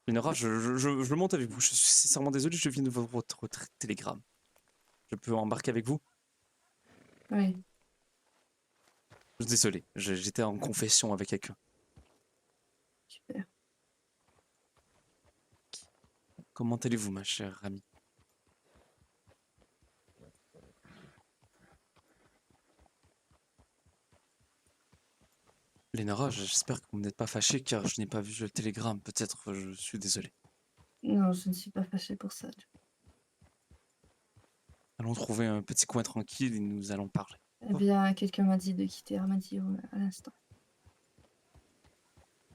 Lénora, je monte avec vous. Je suis sincèrement désolé, je viens de voir votre télégramme. Je peux embarquer avec vous? Oui. Désolé, j'étais en confession avec quelqu'un. Super. Comment allez-vous, ma chère amie? Lénora, j'espère que vous n'êtes pas fâchée car je n'ai pas vu le télégramme. Peut-être, je suis désolé. Non, je ne suis pas fâchée pour ça. Allons trouver un petit coin tranquille et nous allons parler. Eh bien, quelqu'un m'a dit de quitter Armadillo à l'instant.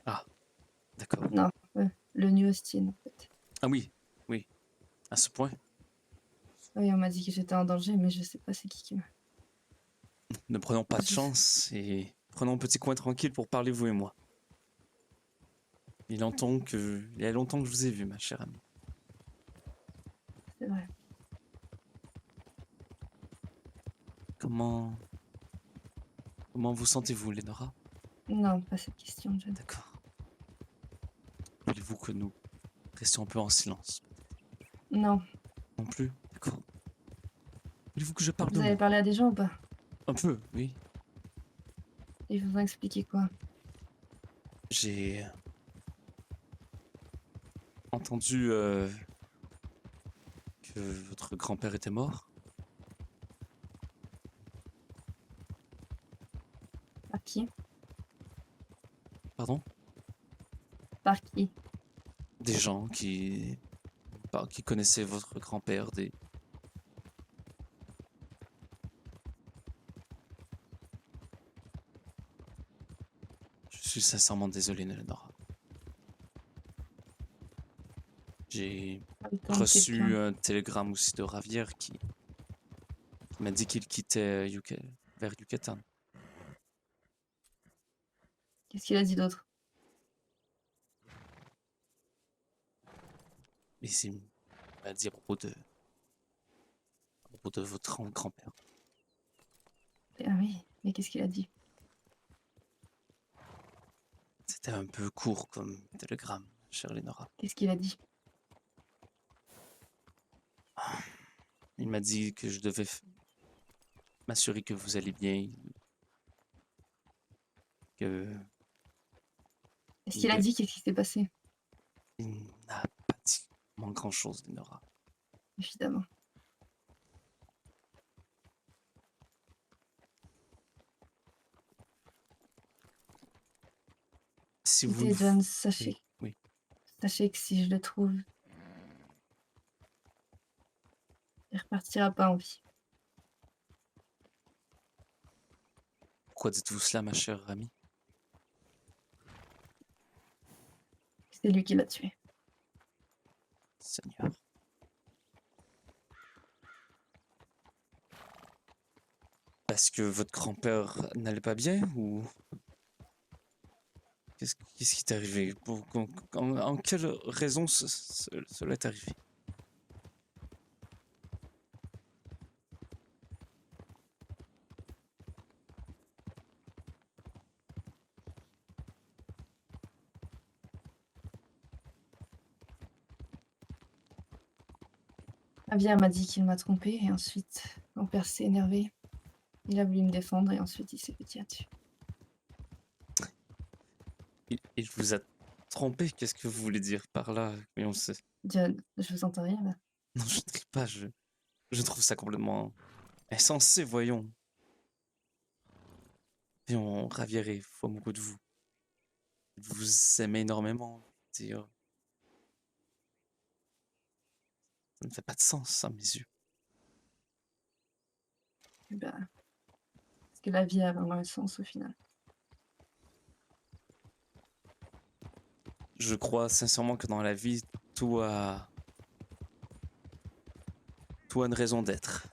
Ah, d'accord. Non, le New Austin, en fait. Ah oui, oui, à ce point. Oui, on m'a dit que j'étais en danger, mais je sais pas c'est qui m'a... Ne prenons pas de Je sais- chance et prenons un petit coin tranquille pour parler, vous et moi. Il y a longtemps que je vous ai vu, ma chère amie. C'est vrai. Comment vous sentez-vous, Lénora? Non, pas cette question, John. D'accord. Voulez-vous que nous restions un peu en silence? Non. Non plus? D'accord. Voulez-vous que je parle de Vous avez moi? parlé à des gens ou pas? Un peu, oui. Ils vous ont expliqué quoi? J'ai entendu que votre grand-père était mort. Par qui? Pardon? Par qui? Des gens qui connaissaient votre grand-père, des... Je suis sincèrement désolé, Lénora. J'ai Le temps de reçu quelqu'un. un télégramme aussi de Ravière qui m'a dit qu'il quittait vers Yucatan. Qu'est-ce qu'il a dit d'autre? Mais il m'a dit à propos de votre grand-père. Ah oui, mais qu'est-ce qu'il a dit? C'était un peu court comme télégramme, chère Lénora. Qu'est-ce qu'il a dit? Il m'a dit que je devais m'assurer que vous allez bien, que Qu'est-ce qu'il a il, dit? Qu'est-ce qui s'est passé? il n'a pas dit grand-chose, Lénora. Évidemment. Si vous Écoutez, ne... John, Oui, oui. sachez que si je le trouve, il repartira pas en vie. Pourquoi dites-vous cela, ma chère amie? C'est lui qui l'a tué. Seigneur. Parce que votre grand-père n'allait pas bien ou qu'est-ce qui t'est arrivé? En quelle raison cela est arrivé? Javier m'a dit qu'il m'a trompé et ensuite, mon père s'est énervé. Il a voulu me défendre et ensuite il s'est fait tirer dessus. Il vous a trompé? Qu'est-ce que vous voulez dire par là? Mais on sait. John, je vous entends rien là. Non, je ne crie pas, je trouve ça complètement insensé, voyons. Voyons, Ravière est fou amoureux de vous. Il vous aimez énormément. Dire, ça ne fait pas de sens à mes yeux. Eh ben, est-ce que la vie a vraiment un sens au final? Je crois sincèrement que dans la vie, tout a, tout a une raison d'être.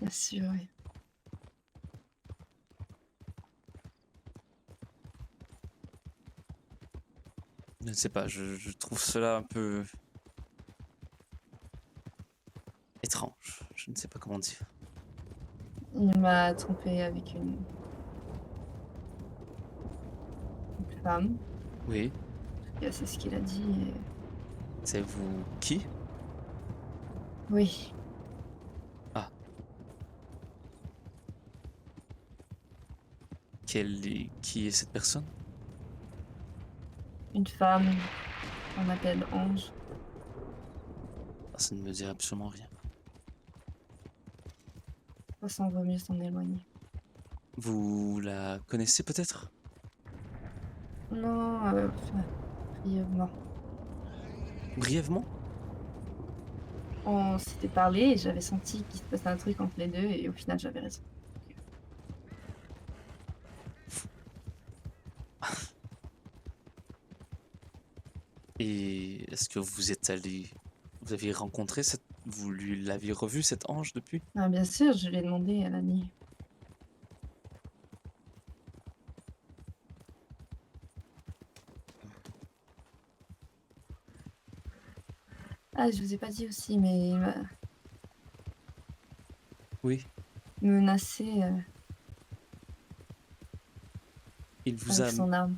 Bien sûr, oui. Je ne sais pas, je trouve cela un peu étrange. Je ne sais pas comment dire. Il m'a trompé avec une femme. Oui, C'est ce qu'il a dit. C'est vous qui? Oui, Ah, qui est cette personne? une femme qu'on appelle Ange. Ah, ça ne me dit absolument rien. De toute façon, vaut mieux s'en éloigner. Vous la connaissez peut-être? Non, brièvement. Brièvement? On s'était parlé et j'avais senti qu'il se passait un truc entre les deux et au final, j'avais raison. Et est-ce que vous êtes allé... Vous avez rencontré cette... Vous lui l'avez revu, cet ange, depuis? Ah, bien sûr, je lui ai demandé à la nuit. Ah, je vous ai pas dit aussi, mais il m'a Oui. menacé Il vous avec a... son arme.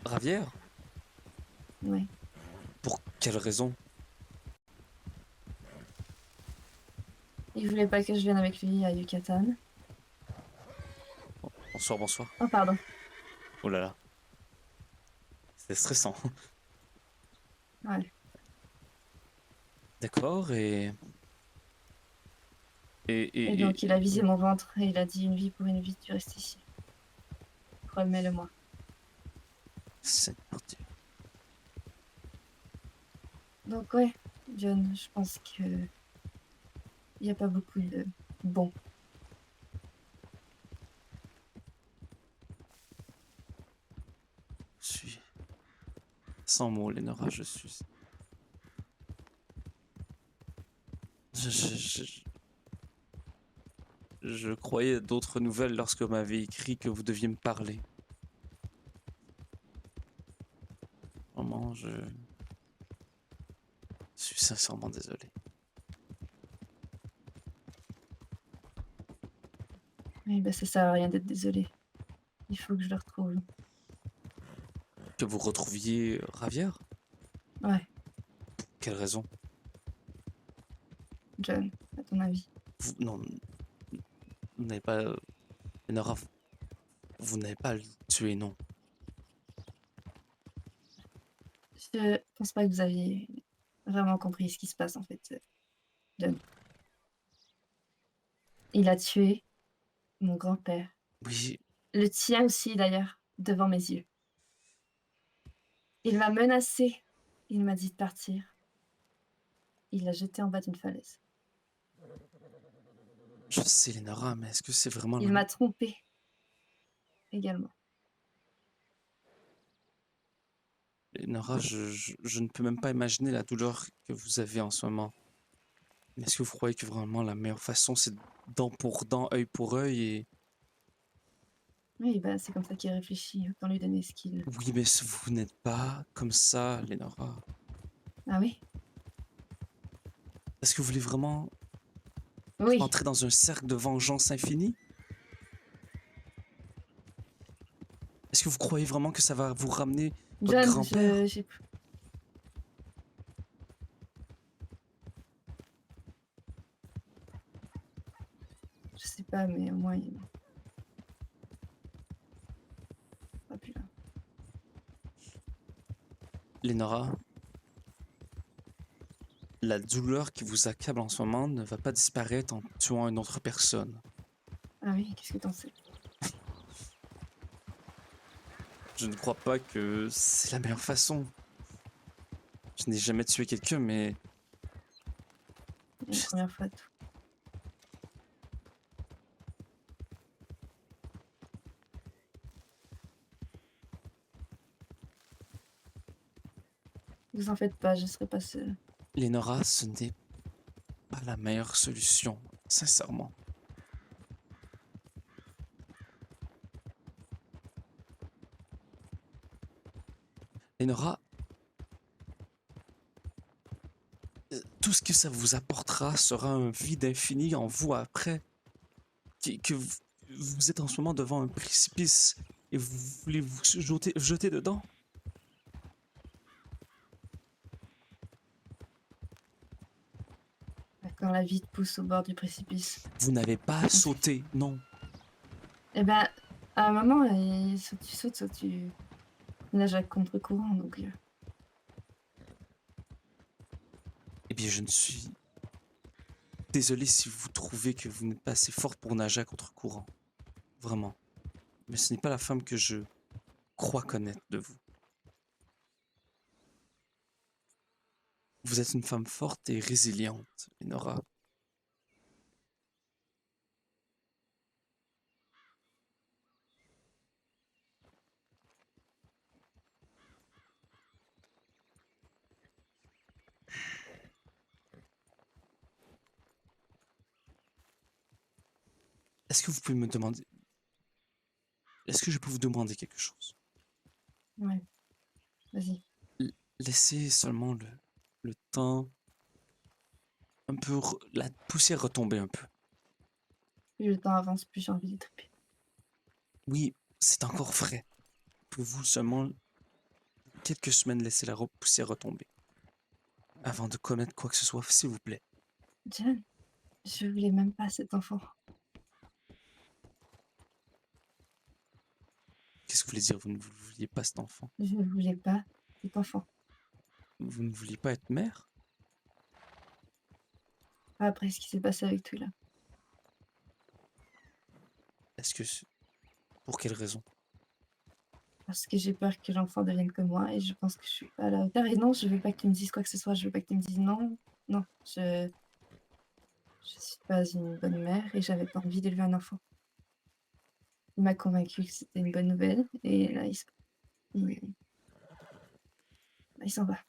Ravière? Oui. Pour quelle raison? Il voulait pas que je vienne avec lui à Yucatan. Bonsoir, bonsoir. Oh, pardon. Oh là là, c'est stressant. Ouais. D'accord, et... Et, Et et, donc, il a et... visé mon ventre et il a dit une vie pour une vie, tu restes ici. Remets-le-moi. Seigneur Dieu. Donc, ouais, John, je pense que il n'y a pas beaucoup de bon. Je suis... Sans mots, Lénora, je suis... Je, je, je, je croyais d'autres nouvelles lorsque vous m'avez écrit que vous deviez me parler. Vraiment, je suis sincèrement désolé. Oui, bah, ça sert à rien d'être désolé. Il faut que je le retrouve. Que vous retrouviez Ravière? Ouais, Quelle raison? John, à ton avis. Vous, non, vous n'avez pas... Lénora, vous n'avez pas à le tuer, non. Je pense pas que vous aviez vraiment compris ce qui se passe en fait, John. Il a tué mon grand-père. Oui, Le tien aussi d'ailleurs, devant mes yeux. Il m'a menacé. Il m'a dit de partir. Il l'a jeté en bas d'une falaise. je sais, Lénora, mais est-ce que c'est vraiment la... Il m'a trompée également. Lénora, je ne peux même pas imaginer la douleur que vous avez en ce moment. Mais est-ce que vous croyez que vraiment la meilleure façon, c'est dent pour dent, œil pour œil et... Oui, bah, c'est comme ça qu'il réfléchit, autant lui donner ce qu'il. Oui, mais vous n'êtes pas comme ça, Lénora. Ah oui? Est-ce que vous voulez vraiment Oui, entrer dans un cercle de vengeance infinie? Est-ce que vous croyez vraiment que ça va vous ramener votre John, grand-père? je sais pas, mais au moins il sera plus là. Lénora, la douleur qui vous accable en ce moment ne va pas disparaître en tuant une autre personne. Ah oui, qu'est-ce que t'en sais? Je ne crois pas que c'est la meilleure façon. Je n'ai jamais tué quelqu'un, mais Une première fois tout. Vous en faites pas, je serai pas seule. Lénora, ce n'est pas la meilleure solution, sincèrement. Lénora, tout ce que ça vous apportera sera un vide infini en vous après. Que vous êtes en ce moment devant un précipice et vous voulez vous jeter dedans. quand la vie te pousse au bord du précipice. Vous n'avez pas Donc, sauté, non. et ben, à un moment, soit tu sautes, soit tu nages à contre-courant. Donc, Eh bien, je ne suis désolé si vous trouvez que vous n'êtes pas assez forte pour nager à contre-courant. Vraiment. Mais ce n'est pas la femme que je crois connaître de vous. Vous êtes une femme forte et résiliente, Enora. Est-ce que vous pouvez me demander... Est-ce que je peux vous demander quelque chose? ouais, vas-y. Laissez seulement le temps... Un peu... La poussière retomber un peu. Plus le temps avance, plus j'ai envie de triper. Oui, c'est encore frais. Pouvez-vous seulement quelques semaines laisser la poussière retomber avant de commettre quoi que ce soit, s'il vous plaît? John, je voulais même pas cet enfant. Qu'est-ce que vous voulez dire? Vous ne vouliez pas cet enfant? Je ne voulais pas cet enfant. Vous ne vouliez pas être mère? Pas après ce qui s'est passé avec toi là. Est-ce que... Pour quelle raison? Parce que j'ai peur que l'enfant devienne comme moi et je pense que je suis pas à la hauteur. Et non, je veux pas que tu me dises quoi que ce soit. Je veux pas que tu me dises non. Non, je suis pas une bonne mère et j'avais pas envie d'élever un enfant. Il m'a convaincu que c'était une bonne nouvelle et là, il, il s'en va.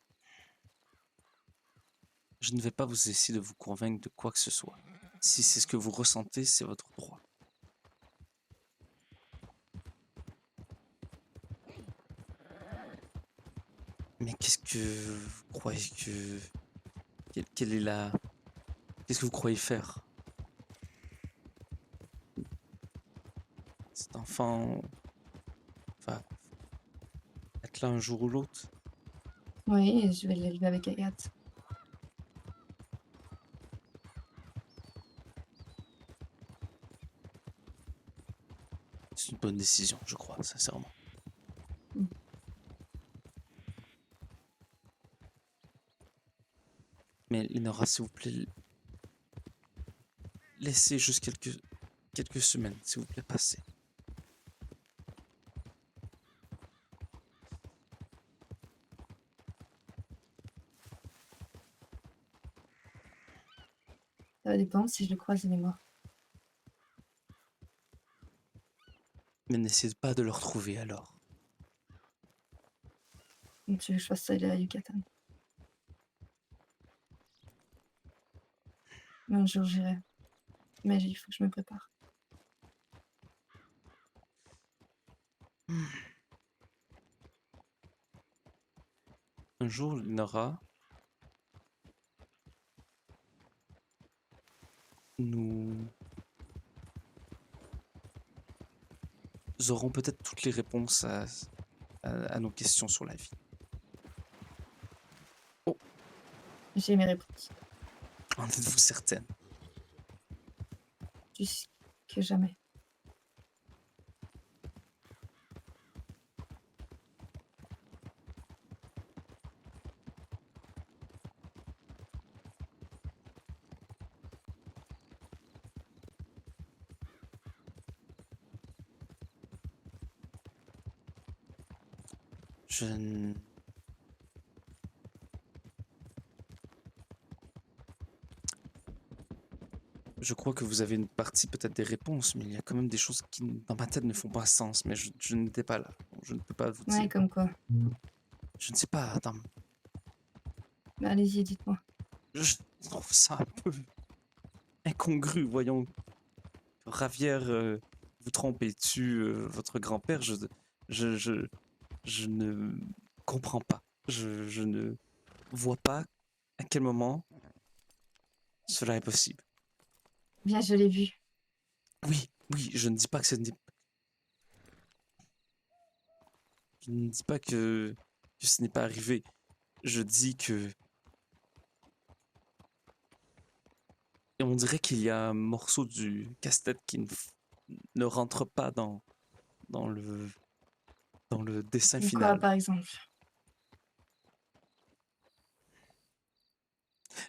Je ne vais pas vous essayer de vous convaincre de quoi que ce soit. Si c'est ce que vous ressentez, c'est votre droit. Mais qu'est-ce que vous croyez que... Quelle est la... Qu'est-ce que vous croyez faire? Cet enfant va être là un jour ou l'autre. Oui, et je vais l'élever avec Agathe. C'est une bonne décision, je crois, sincèrement. Mm. Mais Lénora, s'il vous plaît, laissez juste quelques semaines, s'il vous plaît, passer. Ça va dépendre si je le croise, il est mort. Mais n'essayez pas de le retrouver alors. Donc tu veux que je fasse ça à Yucatan. Mais un jour j'irai. Mais il faut que je me prépare. Un jour, Lénora, nous aurons peut-être toutes les réponses à nos questions sur la vie. Oh, J'ai mes réponses. en êtes-vous certaine? Plus que jamais. Je... n- Je crois que vous avez une partie peut-être des réponses, mais il y a quand même des choses qui, dans ma tête, ne font pas sens. Mais je n'étais pas là. Donc je ne peux pas vous Ouais, dire. comme quoi. Je ne sais pas. Attends, Bah, allez-y, dites-moi. je trouve ça un peu incongru. Voyons, Ravière vous trompe et tue votre grand-père. Je, je, je ne comprends pas. Je ne vois pas à quel moment cela est possible. Bien, je l'ai vu. Oui, oui, je ne dis pas que ce n'est Je ne dis pas que ce n'est pas arrivé. Je dis que Et on dirait qu'il y a un morceau du casse-tête qui ne rentre pas dans le, dans le dessin Quoi, final. par exemple?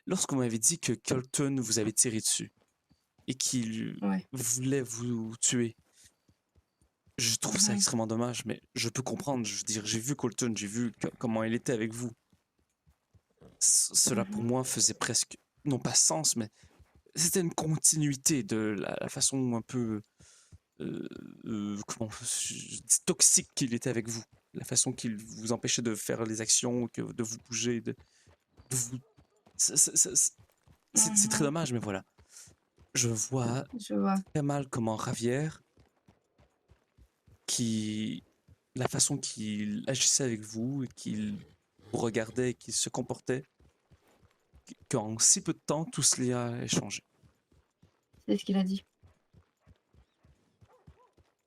Lorsque vous m'avez dit que Colton vous avait tiré dessus et qu'il Ouais. voulait vous tuer, je trouve ça Mhm. extrêmement dommage, mais je peux comprendre. Je veux dire, j'ai vu Colton, j'ai vu comment il était avec vous. Cela pour Mhm. moi faisait presque, non pas sens, mais c'était une continuité de la façon un peu, comment, je dis toxique qu'il était avec vous. La façon qu'il vous empêchait de faire les actions, de vous bouger, de vous. C'est très Mhm. dommage, mais voilà. Je vois Je vois. très mal comment Ravière, qui, la façon qu'il agissait avec vous, qu'il vous regardait, qu'il se comportait, qu'en si peu de temps, tout cela a changé. C'est ce qu'il a dit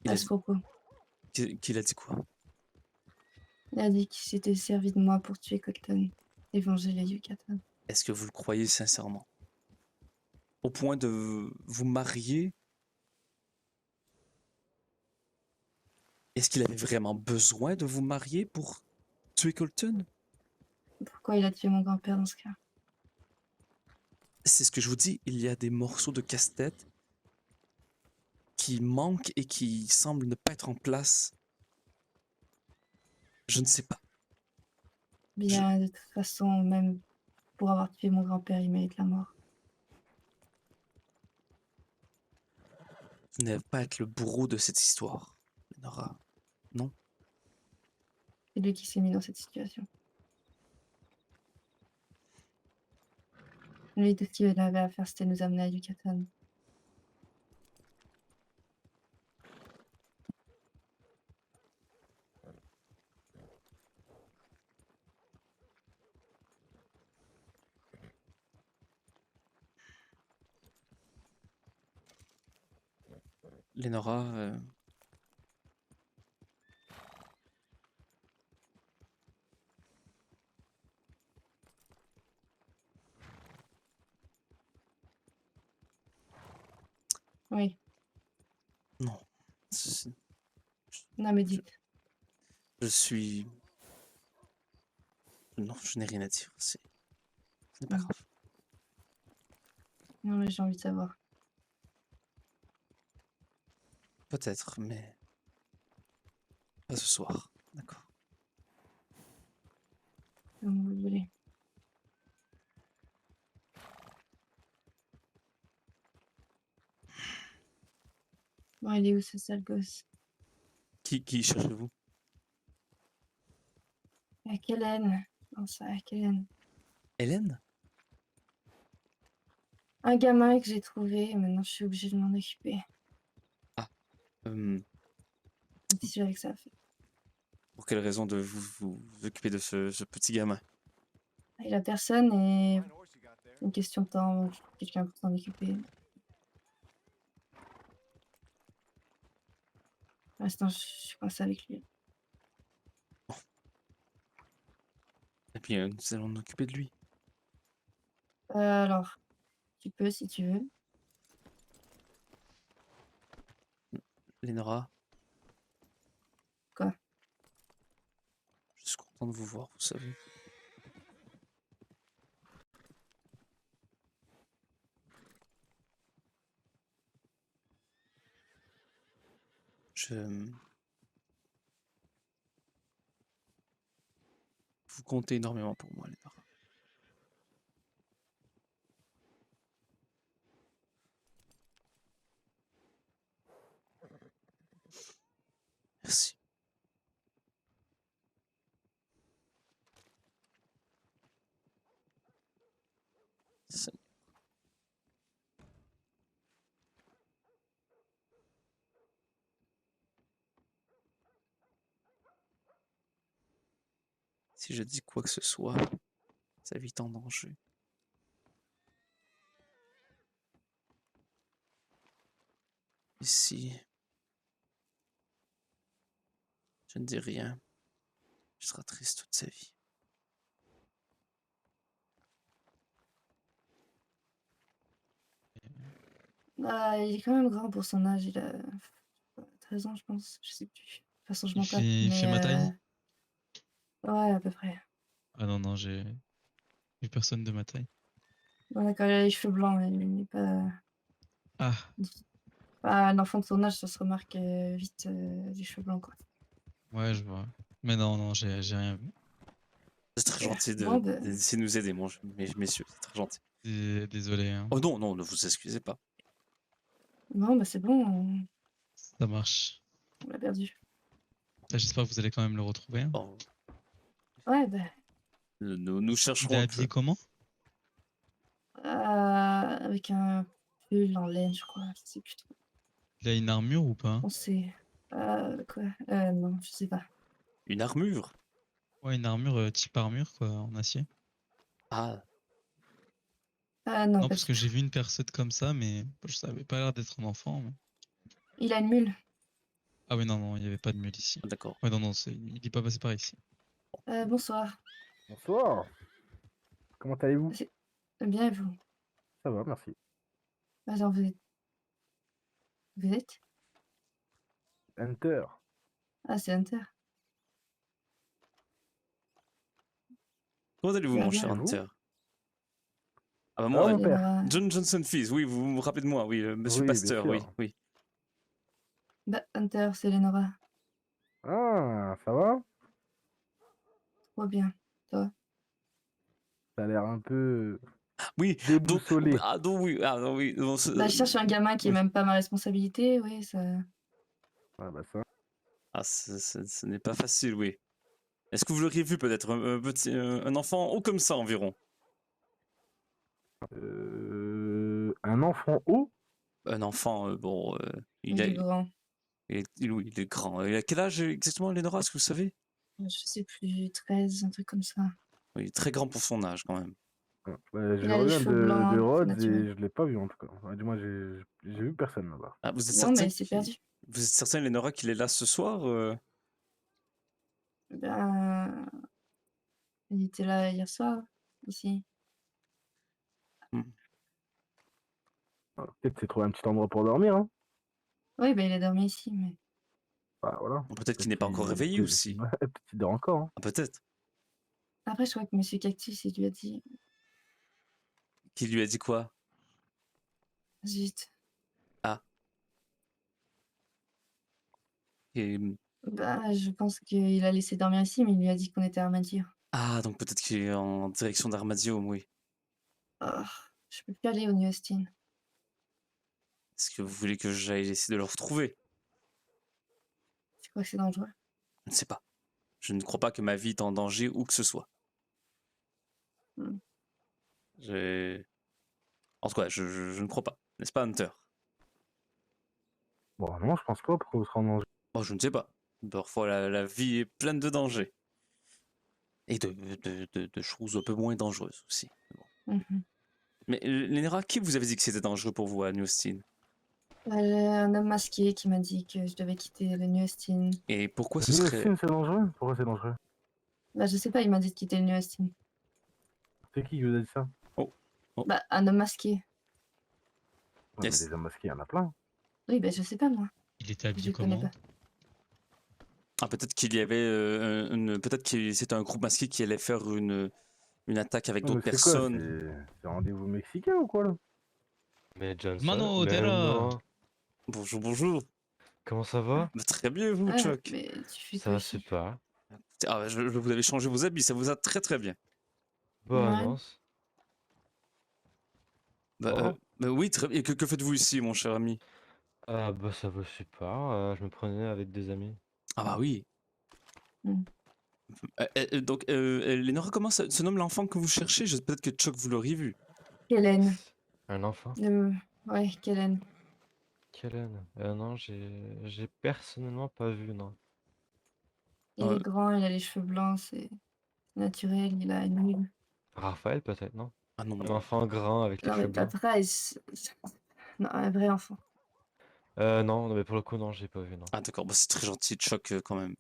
Il à a ce dit, propos. qu'il a dit quoi? Il a dit qu'il s'était servi de moi pour tuer Colton et venger les Yucatan. Est-ce que vous le croyez sincèrement? Au point de vous marier? Est-ce qu'il avait vraiment besoin de vous marier pour tuer Colton? Pourquoi il a tué mon grand-père dans ce cas? C'est ce que je vous dis, il y a des morceaux de casse-tête qui manquent et qui semblent ne pas être en place. Je ne sais pas. Je, Bien, de toute façon, même pour avoir tué mon grand-père, il mérite la mort. vous n'allez pas être le bourreau de cette histoire, Nora. Non? C'est lui qui s'est mis dans cette situation. Lui, tout ce qu'il avait à faire, c'était nous amener à Yucatan. Lénora, Oui, non. C'est- non, mais Je, dites. je suis. Non, je n'ai rien à dire. Ce n'est pas Mm. grave. Non, mais j'ai envie de savoir. Peut-être, mais pas ce soir. D'accord. Comme vous voulez. Bon, il est où ce sale gosse? Qui cherchez-vous? Avec Hélène. Non, ça, avec Hélène. Hélène? Un gamin que j'ai trouvé, et maintenant je suis obligée de m'en occuper. Ah, euh, Même si j'avais que ça à faire. pour quelle raison de vous occuper de ce petit gamin? Et la personne est une question de temps, je trouve quelqu'un pour s'en occuper. Pour l'instant, je suis coincée avec lui. Eh bien, nous allons nous occuper de lui. Alors, tu peux si tu veux. Lénora, Quoi? je suis content de vous voir, vous savez. Vous comptez énormément pour moi, Lénora. Merci. Ça- Si je dis quoi que ce soit, sa vie est en danger. Ici, je ne dis rien. Il sera triste toute sa vie. Il est quand même grand pour son âge, il a 13 ans, je pense, je sais plus. De toute façon, je m'en tape, Il fait mais ma taille? ouais, à peu près. Ah non, non, j'ai vu personne de ma taille. Ouais, d'accord, il a les cheveux blancs, mais il n'est pas Ah, un enfant de son âge, ça se remarque, vite, les cheveux blancs, quoi. ouais, je vois. Mais non, non, j'ai rien vu. C'est très OK. gentil Bon, bah d'essayer de nous aider, messieurs, c'est très gentil. Désolé, hein. Oh non, non, ne vous excusez pas. bon, bah, c'est bon, Ça marche. on l'a perdu. Ah, j'espère que vous allez quand même le retrouver, hein. Oh, Ouais, bah, nous Il est chercherons un peu. habillé comment? avec un pull en laine, je crois, je sais plus trop. Il a une armure ou pas? On sait quoi? Non, je sais pas. Une armure? Ouais, une armure type armure, quoi, en acier. Ah, Non, Non, pas parce du que tout. j'ai vu une personne comme ça, mais je savais pas l'air d'être un enfant. Il a une mule. Ah oui, non, non, il n'y avait pas de mule ici. d'accord. Ouais, non, non, il est pas passé par ici. Bonsoir. Bonsoir, comment allez-vous? C'est bien et vous? Ça va, merci. Attends, vous êtes? Hunter. Ah, c'est Hunter. Comment allez-vous, Ça va mon cher bien? Et vous? Hunter? Ah bah Ça va, moi, mon père? Lénora. John Johnson Fils, oui, vous me rappelez de moi, oui, monsieur Oui, bien Pasteur, oui, sûr. oui. Bah, Hunter, c'est Lénora. Ah, ça va? Trop bien. Toi? Ça a l'air un peu Oui, donc, déboussolé. donc oui, bon, Bah, je cherche un gamin qui est Oui. même pas ma responsabilité, oui, ça. Ah bah ça. ce n'est pas facile, oui. Est-ce que vous l'auriez vu peut-être, un enfant haut comme ça environ? Un enfant haut? Un enfant, bon, Il est grand. oui, il est grand. Il a quel âge exactement, Lénora, est-ce que vous savez? Je sais plus, 13, un truc comme ça. Oui, très grand pour son âge quand même. Ah, bah, Il je a les reviens cheveux de blancs, c'est Rhodes et naturel. je l'ai pas vu en tout cas. Ouais, du moins, j'ai vu personne là-bas. Ah, vous êtes Bon, certain mais c'est perdu. vous êtes certain, Lénora, qu'il est là ce soir? Ben, il était là hier soir, ici. Hmm. Ah, peut-être c'est trouvé un petit endroit pour dormir, hein. Oui, bah, il a dormi ici, mais Bah voilà. Peut-être qu'il n'est pas encore réveillé aussi. Ouais, peut-être qu'il dort encore, hein. Ah, peut-être. après, je crois que Monsieur Cactus, il lui a dit: Qui lui a dit quoi? «Zut». Ah. Et, Bah, je pense qu'il a laissé dormir ici, mais il lui a dit qu'on était à Armadio. ah, donc peut-être qu'il est en direction d'Armadium, oui. Oh, je peux plus aller au New Austin. Est-ce que vous voulez que j'aille essayer de le retrouver? Tu crois que c'est dangereux? Je ne sais pas. Je ne crois pas que ma vie est en danger où que ce soit. Mmh. En tout cas, je ne crois pas. N'est-ce pas, Hunter? Bon, non, je pense pas. Pourquoi vous serez en danger? Oh, je ne sais pas. Parfois, la vie est pleine de dangers. Et de choses un peu moins dangereuses aussi. Bon. Mmh. Mais Lénera, qui vous avez dit que c'était dangereux pour vous à New Austin? Un homme masqué qui m'a dit que je devais quitter le New Austin. Et pourquoi ce New serait... Austin, c'est dangereux? Pourquoi c'est dangereux? Bah, je sais pas, il m'a dit de quitter le New Austin. C'est qui vous a dit ça? Oh, Bah, un homme masqué. Ouais, mais yes. des hommes masqués, il y en a plein. Oui, bah, je sais pas, moi. Il était Je habillé le connais comment? pas. Ah, peut-être qu'il y avait peut-être que c'était un groupe masqué qui allait faire une attaque avec Non, mais d'autres c'est quoi? personnes. C'est rendez-vous mexicain ou quoi là? Mais Johnson, Mano, mais Dera! non. Bonjour, bonjour. Comment ça va? Bah, très bien, vous, Ah, Chuck. mais tu fais Ça quoi va ici? super. Ah, vous avez changé vos habits, ça vous a très très bien. Bah Ouais. non. Bah, Oh. oui, très bien. Et que faites-vous ici, mon cher ami? Ah bah ça va super. Je me prenais avec des amis. Ah bah oui. Mmh. Donc, Lénora, comment se nomme l'enfant que vous cherchez? Peut-être que Chuck, vous l'auriez vu. Kellen. Un enfant? Ouais, Kellen. Kellen? Non, j'ai personnellement pas vu, non. Il est grand, il a les cheveux blancs, c'est naturel, il a une mule. Raphaël peut-être, non? Ah non, Un enfant grand avec les Non, cheveux mais pas blancs. pareil. Non, un vrai enfant. Non, mais pour le coup, non, j'ai pas vu, non. Ah d'accord, bah, c'est très gentil, Chuck, quand même.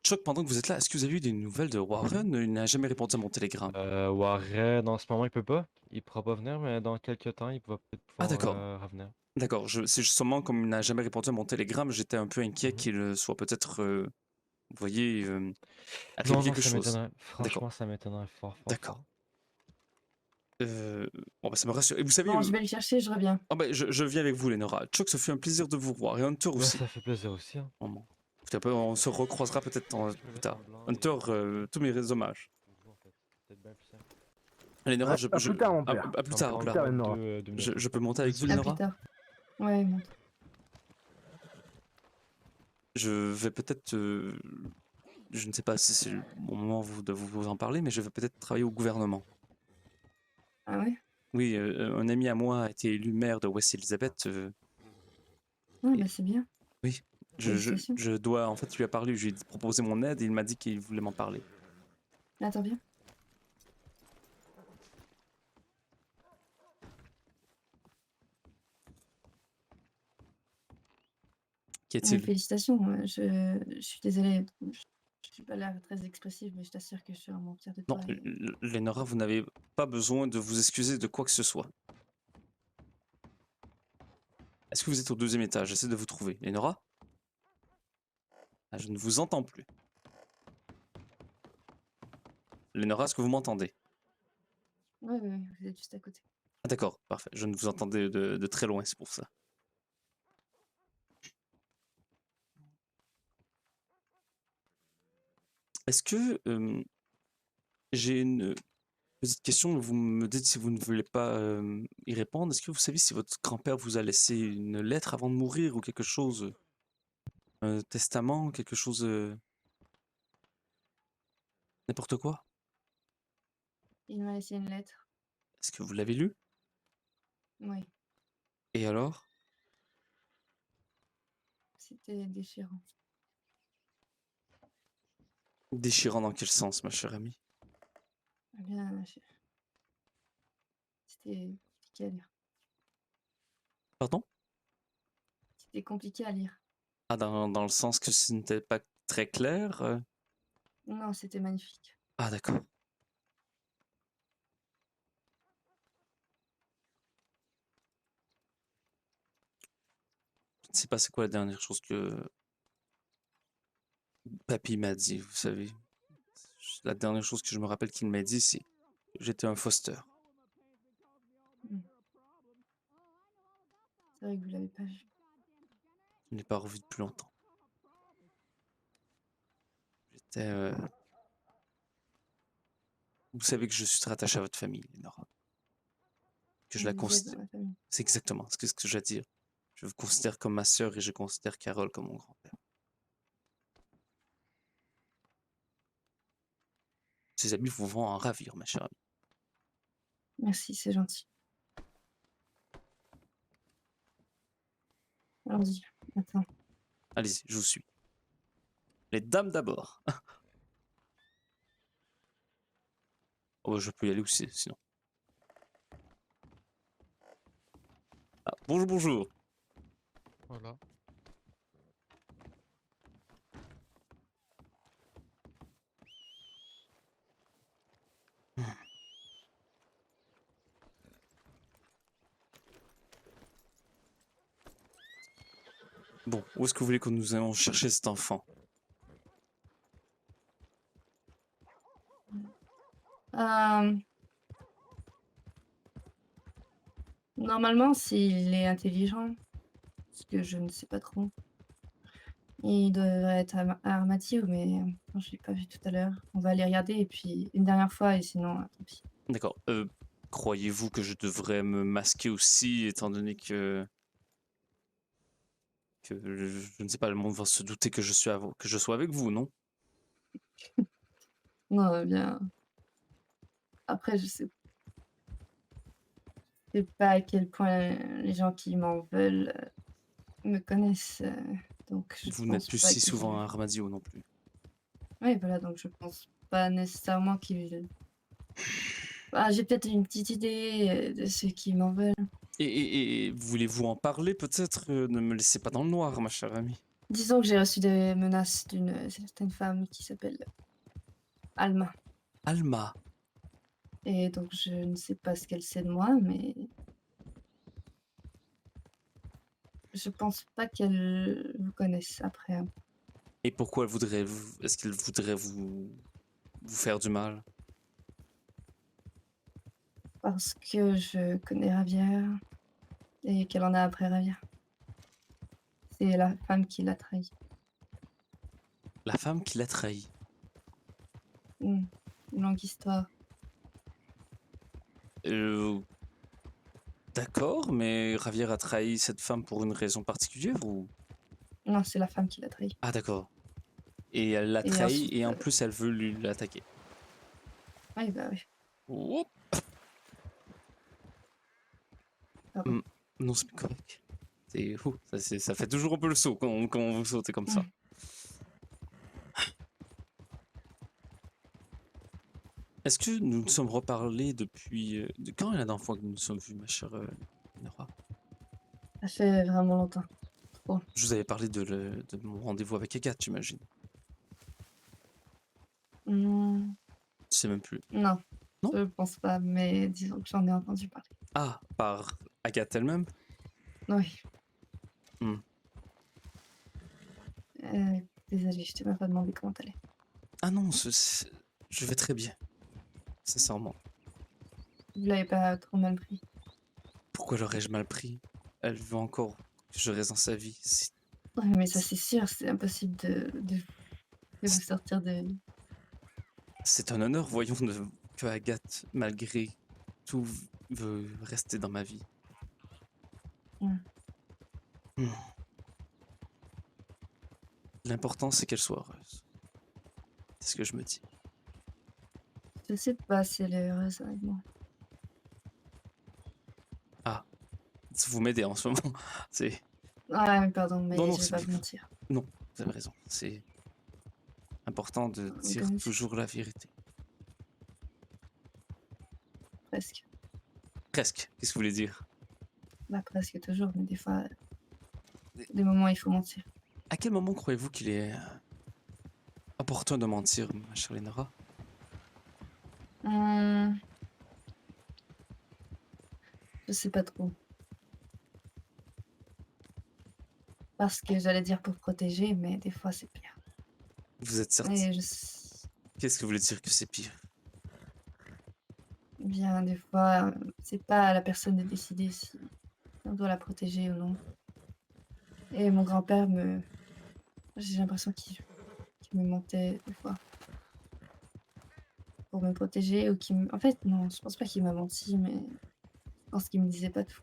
Chuck, pendant que vous êtes là, est-ce que vous avez eu des nouvelles de Warren? Il n'a jamais répondu à mon télégramme. Warren, en ce moment, il peut pas. Il pourra pas venir, mais dans quelques temps, il va peut-être Ah pouvoir d'accord. revenir. D'accord, c'est justement comme il n'a jamais répondu à mon télégramme, j'étais un peu inquiet Mhm. qu'il soit peut-être, vous voyez, arrivé Non, non, quelque ça chose. m'étonnerait. D'accord, Franchement, ça m'étonnerait fort, fort, d'accord. fort. Bon, bah, ça me rassure. Et vous savez, Bon, je vais le chercher, je reviens. ah bah, je viens avec vous, Lénora. Chuck, ce fut un plaisir de vous voir. Et Hunter Bah, aussi. ça fait plaisir aussi, hein. Bon, écoutez, on se recroisera peut-être Je me plus mets tard. semblant et Hunter, tous mes hommages. on joue en fait. C'est peut-être bien plus simple. Lénora, Ouais, à plus tard, mon père. à plus Ça me tard, à prend plus quand tard. tard, même Nora. deux minutes. Je peux monter avec vous, Désolé. À plus Lénora? tard. Ouais, monte. Je vais peut-être, je ne sais pas si c'est le bon moment de vous en parler, mais je vais peut-être travailler au gouvernement. Ah ouais? Oui, un ami à moi a été élu maire de West Elizabeth. Ah Et bah c'est bien. oui, Félicitations. je dois en fait lui a parlé, je lui ai proposé mon aide et il m'a dit qu'il voulait m'en parler. Attends bien. Qu'y Ouais, a-t-il? félicitations. Je suis désolée. Je suis pas là très expressive, mais je t'assure que je suis vraiment fière de Non, toi. Et... Lénora, vous n'avez pas besoin de vous excuser de quoi que ce soit. Est-ce que vous êtes au deuxième étage? J'essaie de vous trouver. Lénora? Ah, je ne vous entends plus. Lénora, est-ce que vous m'entendez? Ouais, ouais, ouais, vous êtes juste à côté. Ah, d'accord, parfait. Je ne vous entendais de très loin, c'est pour ça. Est-ce que j'ai une petite question, vous me dites si vous ne voulez pas y répondre. Est-ce que vous savez si votre grand-père vous a laissé une lettre avant de mourir ou quelque chose, un testament, quelque chose, n'importe quoi? Il m'a laissé une lettre. Est-ce que vous l'avez lu? Oui, Et alors? c'était déchirant. Déchirant dans quel sens, ma chère amie? Eh bien, c'était compliqué à lire. Pardon? C'était compliqué à lire. Ah, dans le sens que ce n'était pas très clair? Non, c'était magnifique. Ah, d'accord. Je ne sais pas c'est quoi la dernière chose que papy m'a dit, vous savez. La dernière chose que je me rappelle qu'il m'a dit, c'est que j'étais un foster. Hmm. C'est vrai que vous l'avez pas vu. Je ne l'ai pas revu depuis longtemps. J'étais. Vous savez que je suis très attaché à votre famille, Lénora. Que je la Vous êtes dans considère. la famille. C'est exactement ce que j'ai à dire. Je vous considère comme ma sœur et je considère Carole comme mon grand-père. Ses amis vous vont en ravir, ma chère amie. Merci, c'est gentil. Allons-y. Attends. Allez-y, je vous suis. Les dames d'abord. Oh, je peux y aller aussi, sinon. Ah, bonjour, bonjour. Voilà. Bon, où est-ce que vous voulez que nous allions chercher cet enfant? Euh, Normalement, s'il est intelligent, ce que je ne sais pas trop, il devrait être à Armatio, mais je l'ai pas vu tout à l'heure. On va aller regarder et puis une dernière fois et sinon, tant pis. D'accord. Croyez-vous que je devrais me masquer aussi, étant donné que je ne sais pas, le monde va se douter que que je sois avec vous, non? Non, bien. Après, je sais pas à quel point les gens qui m'en veulent me connaissent, donc je Vous n'êtes pense plus pas si qu'ils... souvent à Armadio non plus. Oui, voilà, donc je pense pas nécessairement qu'ils... Ah, j'ai peut-être une petite idée de ceux qui m'en veulent. Et voulez-vous en parler peut-être? Ne me laissez pas dans le noir, ma chère amie. Disons que j'ai reçu des menaces d'une certaine femme qui s'appelle Alma. Alma. Et donc je ne sais pas ce qu'elle sait de moi, mais Je pense pas qu'elle vous connaisse après, hein. Et pourquoi elle voudrait est-ce qu'elle voudrait vous faire du mal? Parce que je connais Ravière et qu'elle en a après Ravière. C'est la femme qui l'a trahi. La femme qui l'a trahi. Une longue histoire. Euh, d'accord, mais Javier a trahi cette femme pour une raison particulière ou? Non, c'est la femme qui l'a trahi. Ah d'accord. Et elle l'a Et trahi ensuite, et en plus elle veut lui l'attaquer. oui, bah oui, Oup. pardon. Hmm, non, c'est pas correct. Ça fait toujours un peu le saut quand vous sautez comme ça. Mm. Est-ce que nous nous sommes reparlés depuis... de quand est la dernière fois que nous nous sommes vus, ma chère Nora? Ça fait vraiment longtemps. Trop. Je vous avais parlé de mon rendez-vous avec Agathe, j'imagine. Hmm, Je sais même plus. non, Non? je pense pas, mais disons que j'en ai entendu parler. Ah, par Agathe elle-même? Oui. Hmm. Désolée, je t'ai même pas demandé comment t'allais. Ah non, je vais très bien, sincèrement. Vous l'avez pas trop mal pris. Pourquoi l'aurais-je mal pris? Elle veut encore que je reste dans sa vie. Ouais, mais ça c'est sûr, c'est impossible de vous sortir de... C'est un honneur, voyons, que Agathe, malgré tout, veut rester dans ma vie. Hmm. Hmm. L'important, c'est qu'elle soit heureuse. C'est ce que je me dis. Je sais pas si elle est heureuse avec moi. Ah, vous m'aidez en ce moment. C'est... Ah, mais pardon, mais Non, non, je vais c'est pas plus... vous mentir. Non, vous avez raison. C'est important de dire Comme toujours la vérité. presque. Presque. Qu'est-ce que vous voulez dire? Bah, presque toujours, mais des fois, des moments, il faut mentir. À quel moment croyez-vous qu'il est opportun de mentir, ma chère Lénora? Hum, je sais pas trop. Parce que j'allais dire pour protéger, mais des fois, c'est pire. Vous êtes certain? Et Qu'est-ce que vous voulez dire que c'est pire? bien, des fois, c'est pas à la personne de décider si on doit la protéger ou non. Et mon grand-père j'ai l'impression qu'il me mentait des fois pour me protéger ou en fait, non, je pense pas qu'il m'a menti, mais je pense qu'il me disait pas tout.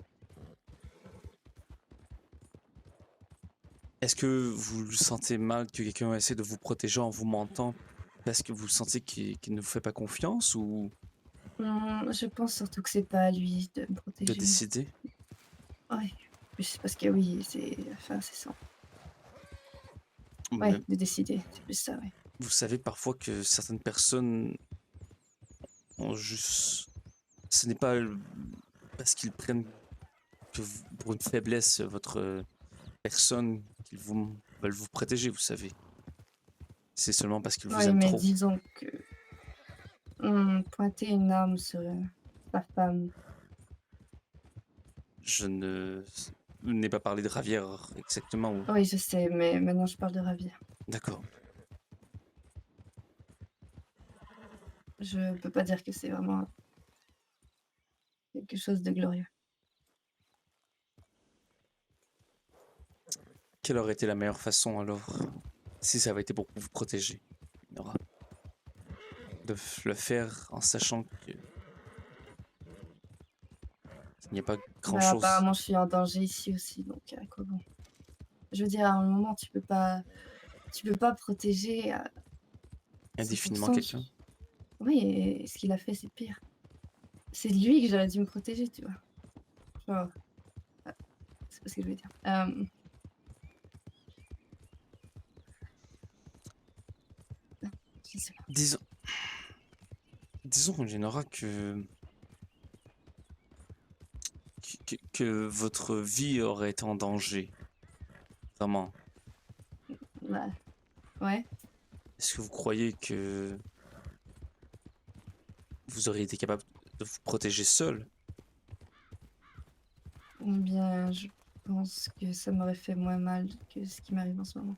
Est-ce que vous le sentez mal que quelqu'un essaie de vous protéger en vous mentant parce que vous sentez qu'il ne vous fait pas confiance ou Je pense surtout que c'est pas à lui de me de protéger. décider? Ouais, plus parce que oui, c'est ça. Ouais, Mais de décider, c'est plus ça, ouais. vous savez parfois que certaines personnes ont juste... Ce n'est pas parce qu'ils prennent pour une faiblesse votre personne qu'ils veulent vous protéger, vous savez. C'est seulement parce qu'ils vous Ouais, aiment mais trop. disons que pointer une arme sur sa femme, Je n'ai pas parlé de Ravière exactement. oui, je sais, mais maintenant je parle de Ravir. D'accord. Je peux pas dire que c'est vraiment quelque chose de glorieux. Quelle aurait été la meilleure façon alors, si ça avait été pour vous protéger, Nora, de le faire en sachant que il n'y a pas Bah, grand-chose apparemment, je suis en danger ici aussi, donc à quoi bon? Je veux dire, à un moment, tu peux pas protéger à indéfiniment 100%. quelqu'un? Oui, et ce qu'il a fait, c'est pire. C'est de lui que j'aurais dû me protéger, tu vois? Genre, ah, c'est pas ce que je voulais dire. Je sais pas. Disons, Nora, que votre vie aurait été en danger. Vraiment. Bah, ouais. Est-ce que vous croyez que vous auriez été capable de vous protéger seul? Ou bien, je pense que ça m'aurait fait moins mal que ce qui m'arrive en ce moment.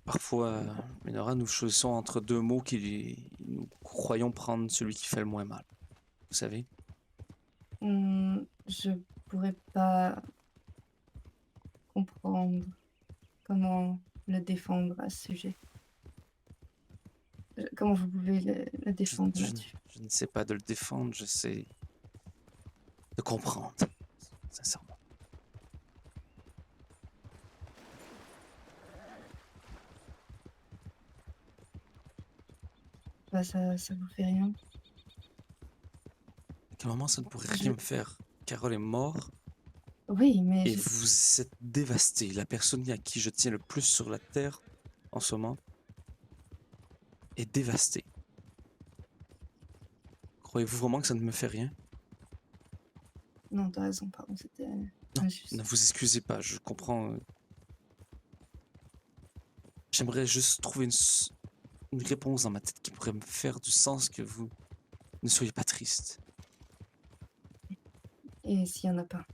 Parfois, Minora, nous choisissons entre deux mots nous croyons prendre celui qui fait le moins mal. Vous savez? Je pourrais pas comprendre comment le défendre à ce sujet. Comment vous pouvez le défendre là-dessus? Je ne sais pas de le défendre, je sais de comprendre, sincèrement. Bah, ça vous fait rien? À quel moment ça ne pourrait Je- rien me faire? Carole est mort Oui, mais et vous êtes dévasté. La personne à qui je tiens le plus sur la terre en ce moment est dévastée. Croyez-vous vraiment que ça ne me fait rien? non, t'as raison, pardon, c'était injuste. Ne vous excusez pas, je comprends. J'aimerais juste trouver une réponse dans ma tête qui pourrait me faire du sens que vous ne soyez pas triste. Et s'il y en a pas?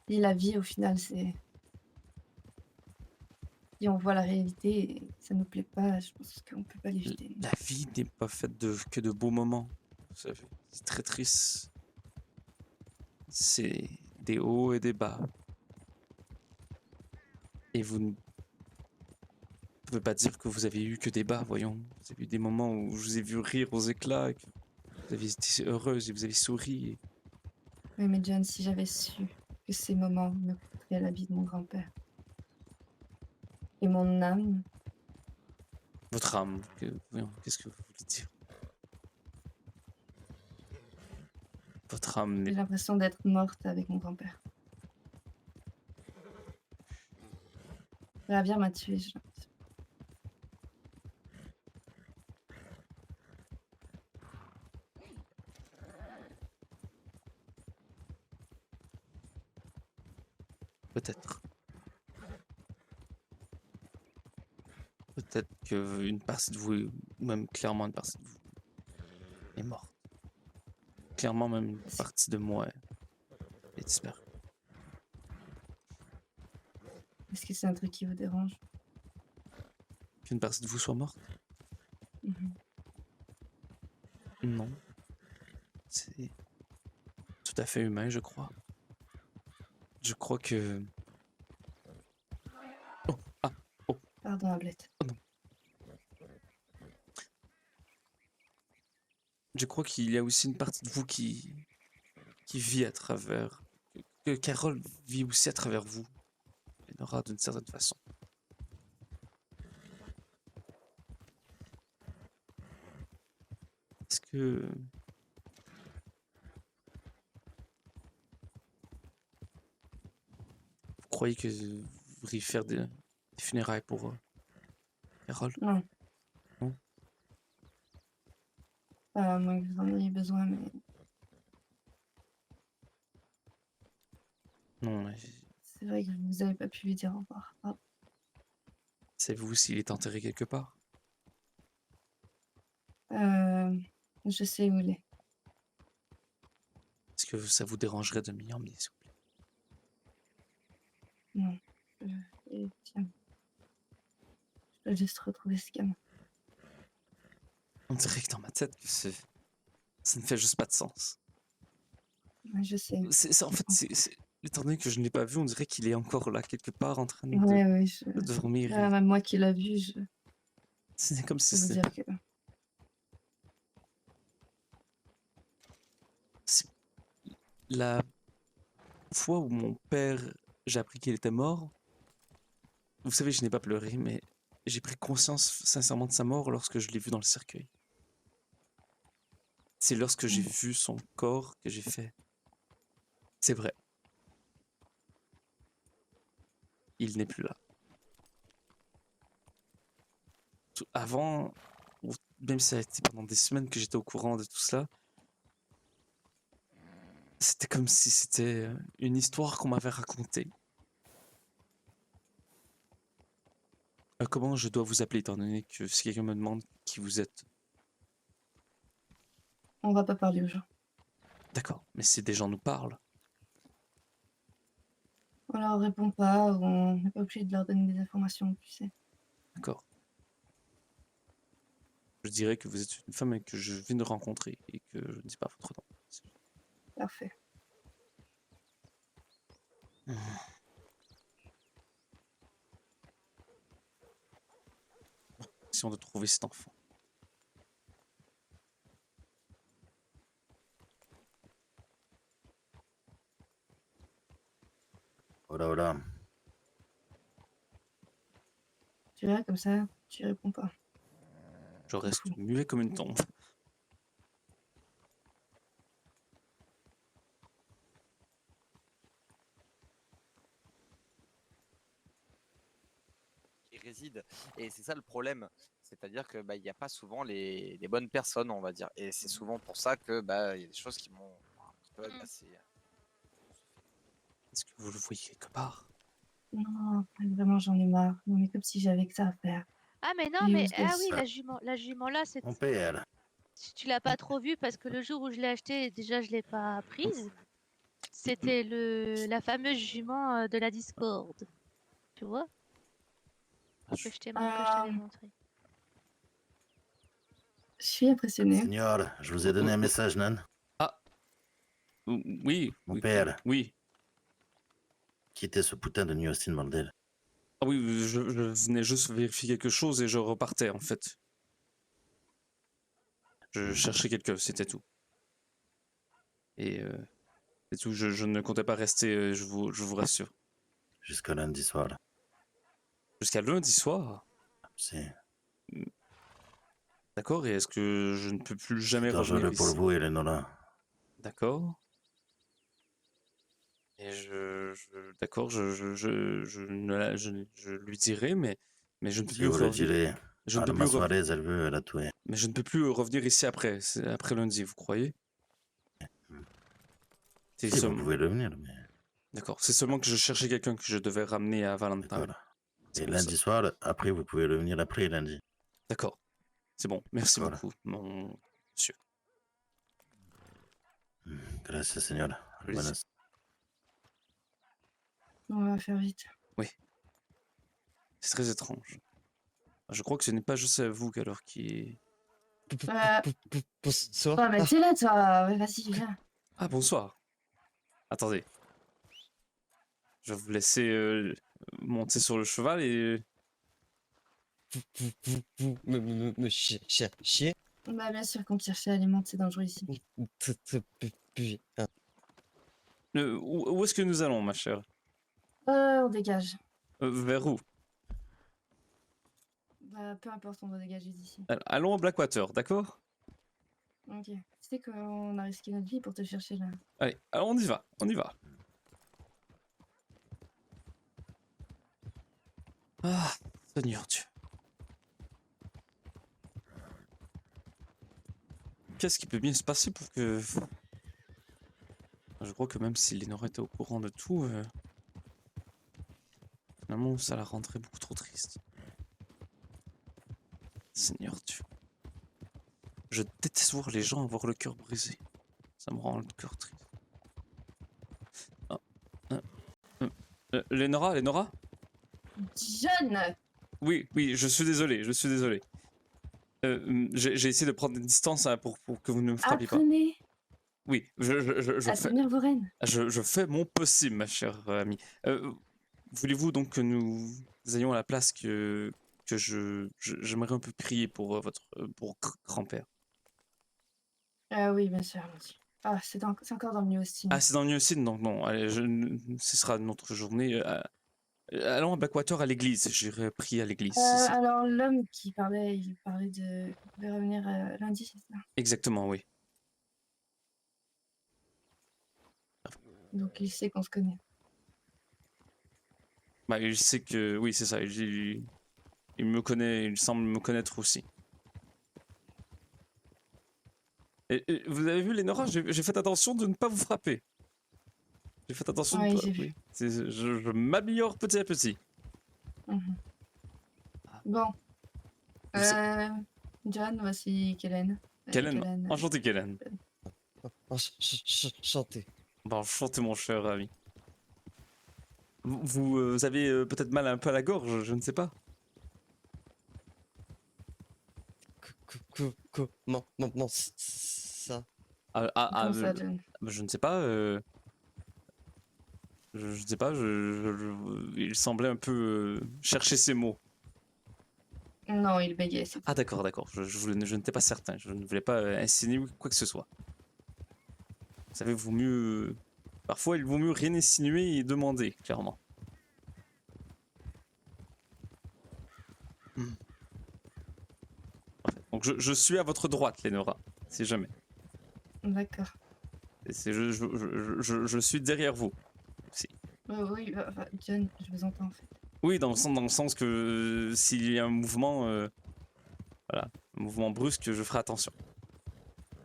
Si la vie, au final, c'est... Si on voit la réalité et que ça nous plaît pas, je pense qu'on peut pas l'éviter. La vie n'est pas faite que de beaux moments. Vous savez, c'est très triste. C'est des hauts et des bas. Et vous ne pouvez pas dire que vous avez eu que des bas, voyons. Vous avez eu des moments où je vous ai vu rire aux éclats, que vous avez été heureuse et vous avez souri. Oui, mais John, si j'avais su que ces moments me coûteraient la vie de mon grand-père et mon âme, Votre âme, voyons, qu'est-ce que vous voulez dire? Votre âme j'ai n'est l'impression d'être morte avec mon grand-père. Javier m'a tuée, j'ai l'impression. peut-être. Peut-être qu'une partie de vous, ou même clairement une partie de vous, est morte. Clairement, même une partie de moi est disparue. Est-ce que c'est un truc qui vous dérange? Qu'une partie de vous soit morte? Mhm. Non. C'est tout à fait humain, je crois. Je crois que... Oh, ah, Pardon, Ablette. je crois qu'il y a aussi une partie de vous qui vit à travers... Que Carole vit aussi à travers vous. Elle aura d'une certaine façon. Est-ce que... Vous croyez que vous voudriez faire des funérailles pour Carole? Non. Non? Pas à moins que vous en ayez besoin, mais Non, mais c'est vrai que vous avez pas pu lui dire au revoir. Ah, savez-vous s'il est enterré quelque part? je sais où il est. Est-ce que ça vous dérangerait de m'y emmener, s'il vous plaît? Non. Et tiens, je dois juste retrouver ce gamin. On dirait que dans ma tête, que ça ne fait juste pas de sens. Ouais, je sais. En fait, étant donné que je ne l'ai pas vu, on dirait qu'il est encore là, quelque part, en train Ouais, ouais, de dormir. même moi qui l'a vu, je C'est comme si peux vous c'était... dire que... c'est La fois où mon père, j'ai appris qu'il était mort, vous savez, je n'ai pas pleuré, mais j'ai pris conscience sincèrement de sa mort lorsque je l'ai vu dans le cercueil. C'est lorsque j'ai vu son corps que j'ai fait. C'est vrai. Il n'est plus là. Avant, même si ça a été pendant des semaines que j'étais au courant de tout cela, c'était comme si c'était une histoire qu'on m'avait racontée. Comment je dois vous appeler étant donné que si quelqu'un me demande qui vous êtes? On va pas parler aux gens. D'accord, mais si des gens nous parlent, On leur répond pas, ou on n'est pas obligé de leur donner des informations, tu sais. d'accord. Je dirais que vous êtes une femme et que je viens de rencontrer et que je ne dis pas votre nom. Parfait. Essayons de trouver cet enfant. Voilà, voilà. Tu vois, comme ça, tu réponds pas. Je reste fou. muet comme une tombe. Qui résident. Et c'est ça le problème. C'est-à-dire que il n'y a pas souvent les bonnes personnes, on va dire. Et c'est souvent pour ça que il y a des choses qui m'ont un petit peu agacé. Est-ce que vous le voyez quelque part? Non, vraiment, j'en ai marre. Non, mais comme si j'avais que ça à faire. Ah mais non, Et mais où se ah oui, laisse. la jument là, Mon père. tu l'as pas trop vue parce que le jour où je l'ai achetée, déjà je l'ai pas prise. C'était la fameuse jument de la Discord. Tu vois? Ah, Que je t'avais montré. Je suis impressionnée. Seigneur, je vous ai donné un message, Nan. Oui, Mon oui, père. oui. Quittez ce putain de New Austin, bordel. Ah oui, je venais juste vérifier quelque chose et je repartais en fait. Je cherchais quelqu'un, c'était tout. Et c'est tout, je ne comptais pas rester, je vous rassure. Jusqu'à lundi soir. Jusqu'à lundi soir, C'est d'accord? Et est-ce que je ne peux plus jamais revenir dangereux pour ici? vous, Eleonora. D'accord. Et d'accord, je lui dirai, mais je ne peux Si plus vous le revenir. direz, Je ne peux Alma plus revenir. Suarez, elle veut la tuer. Mais je ne peux plus revenir ici après, après lundi, vous croyez? C'est Si, vous seulement- pouvez le venir, mais... D'accord, c'est seulement que je cherchais quelqu'un que je devais ramener à Valentine. D'accord. C'est Et pour ça. lundi soir, après, vous pouvez le venir après lundi. D'accord, c'est bon, merci D'accord. beaucoup, mon monsieur. Gracias, Seigneur. Plaisir. Buenas. On va faire vite. C'est très étrange. Je crois que ce n'est pas juste vous alors qui... Bonsoir. Ouais, mais t'es là, toi. Ouais, vas-y, viens. Ah, bonsoir. Attendez. Je vais vous laisser monter sur le cheval et... Vous me cherchiez. Bah, bien sûr qu'on te cherchait à alimenter, c'est dangereux ici. Puis, Où est-ce que nous allons, ma chère? On dégage. Vers où? Bah, peu importe, on doit dégager d'ici. Allons à Blackwater, d'accord? Ok. Tu sais qu'on a risqué notre vie pour te chercher là. Allez, alors on y va, on y va. Ah, Seigneur Dieu. Qu'est-ce qui peut bien se passer pour que... Je crois que même si Lénore était au courant de tout, finalement ça la rendrait beaucoup trop triste. Seigneur Dieu. Je déteste voir les gens avoir le cœur brisé. Ça me rend le cœur triste. Lénora, Lénora? John! Oui, oui, je suis désolé, je suis désolé. J'ai essayé de prendre des distances hein, pour que vous ne me frappiez pas. Apprenez Oui, à tenir vos rênes. je fais mon possible, ma chère amie. Voulez-vous donc que nous ayons la place que j'aimerais un peu prier pour votre pour grand-père? Ah oui, bien sûr, monsieur. Ah, c'est encore dans le New Austin. Ah, c'est dans le New Austin, donc non, allez, ce sera notre journée. Allons à Blackwater à l'église, j'irai prier à l'église. Alors, l'homme qui parlait, il parlait de revenir lundi, c'est ça? Exactement, oui. Donc, il sait qu'on se connaît. Bah, il sait que... Oui, c'est ça, il me connaît, il semble me connaître aussi. Et vous avez vu, Lénora, j'ai fait attention de ne pas vous frapper. J'ai fait attention Oui, de pas... j'ai vu. Oui, je m'améliore petit à petit. Mhm. Bon. Vous John, voici Kellen. Kellen, Kellen, enchanté Kellen. Chanté. Bah, enchanté mon cher ami. Vous avez peut-être mal un peu à la gorge, je ne sais pas. Comment ça? Comment ça, John? Je ne sais pas. Je ne sais pas, il semblait un peu chercher ses mots. Non, il bégayait, c'est Ah d'accord, d'accord, je n'étais pas certain, je ne voulais pas insinuer quoi que ce soit. Vous savez, vaut mieux... Parfois, il vaut mieux rien insinuer et demander, clairement. Donc je suis à votre droite, Lenora, si jamais. D'accord. Je suis derrière vous. Si. Oui, John, je vous entends en fait. Oui, dans le sens que s'il y a un mouvement, voilà, un mouvement brusque, je ferai attention.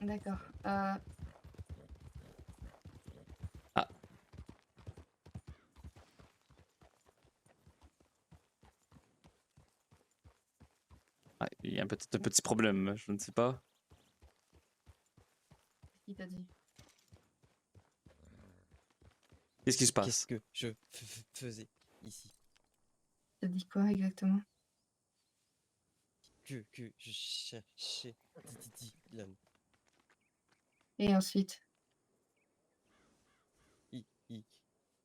D'accord. Ah. Ah, il y a peut-être un petit problème, je ne sais pas. Qu'est-ce qu'il t'a dit? Qu'est-ce qui se passe? Qu'est-ce que je faisais ici? T'as dit quoi exactement? Que je cherchais Dylan. Et ensuite? Il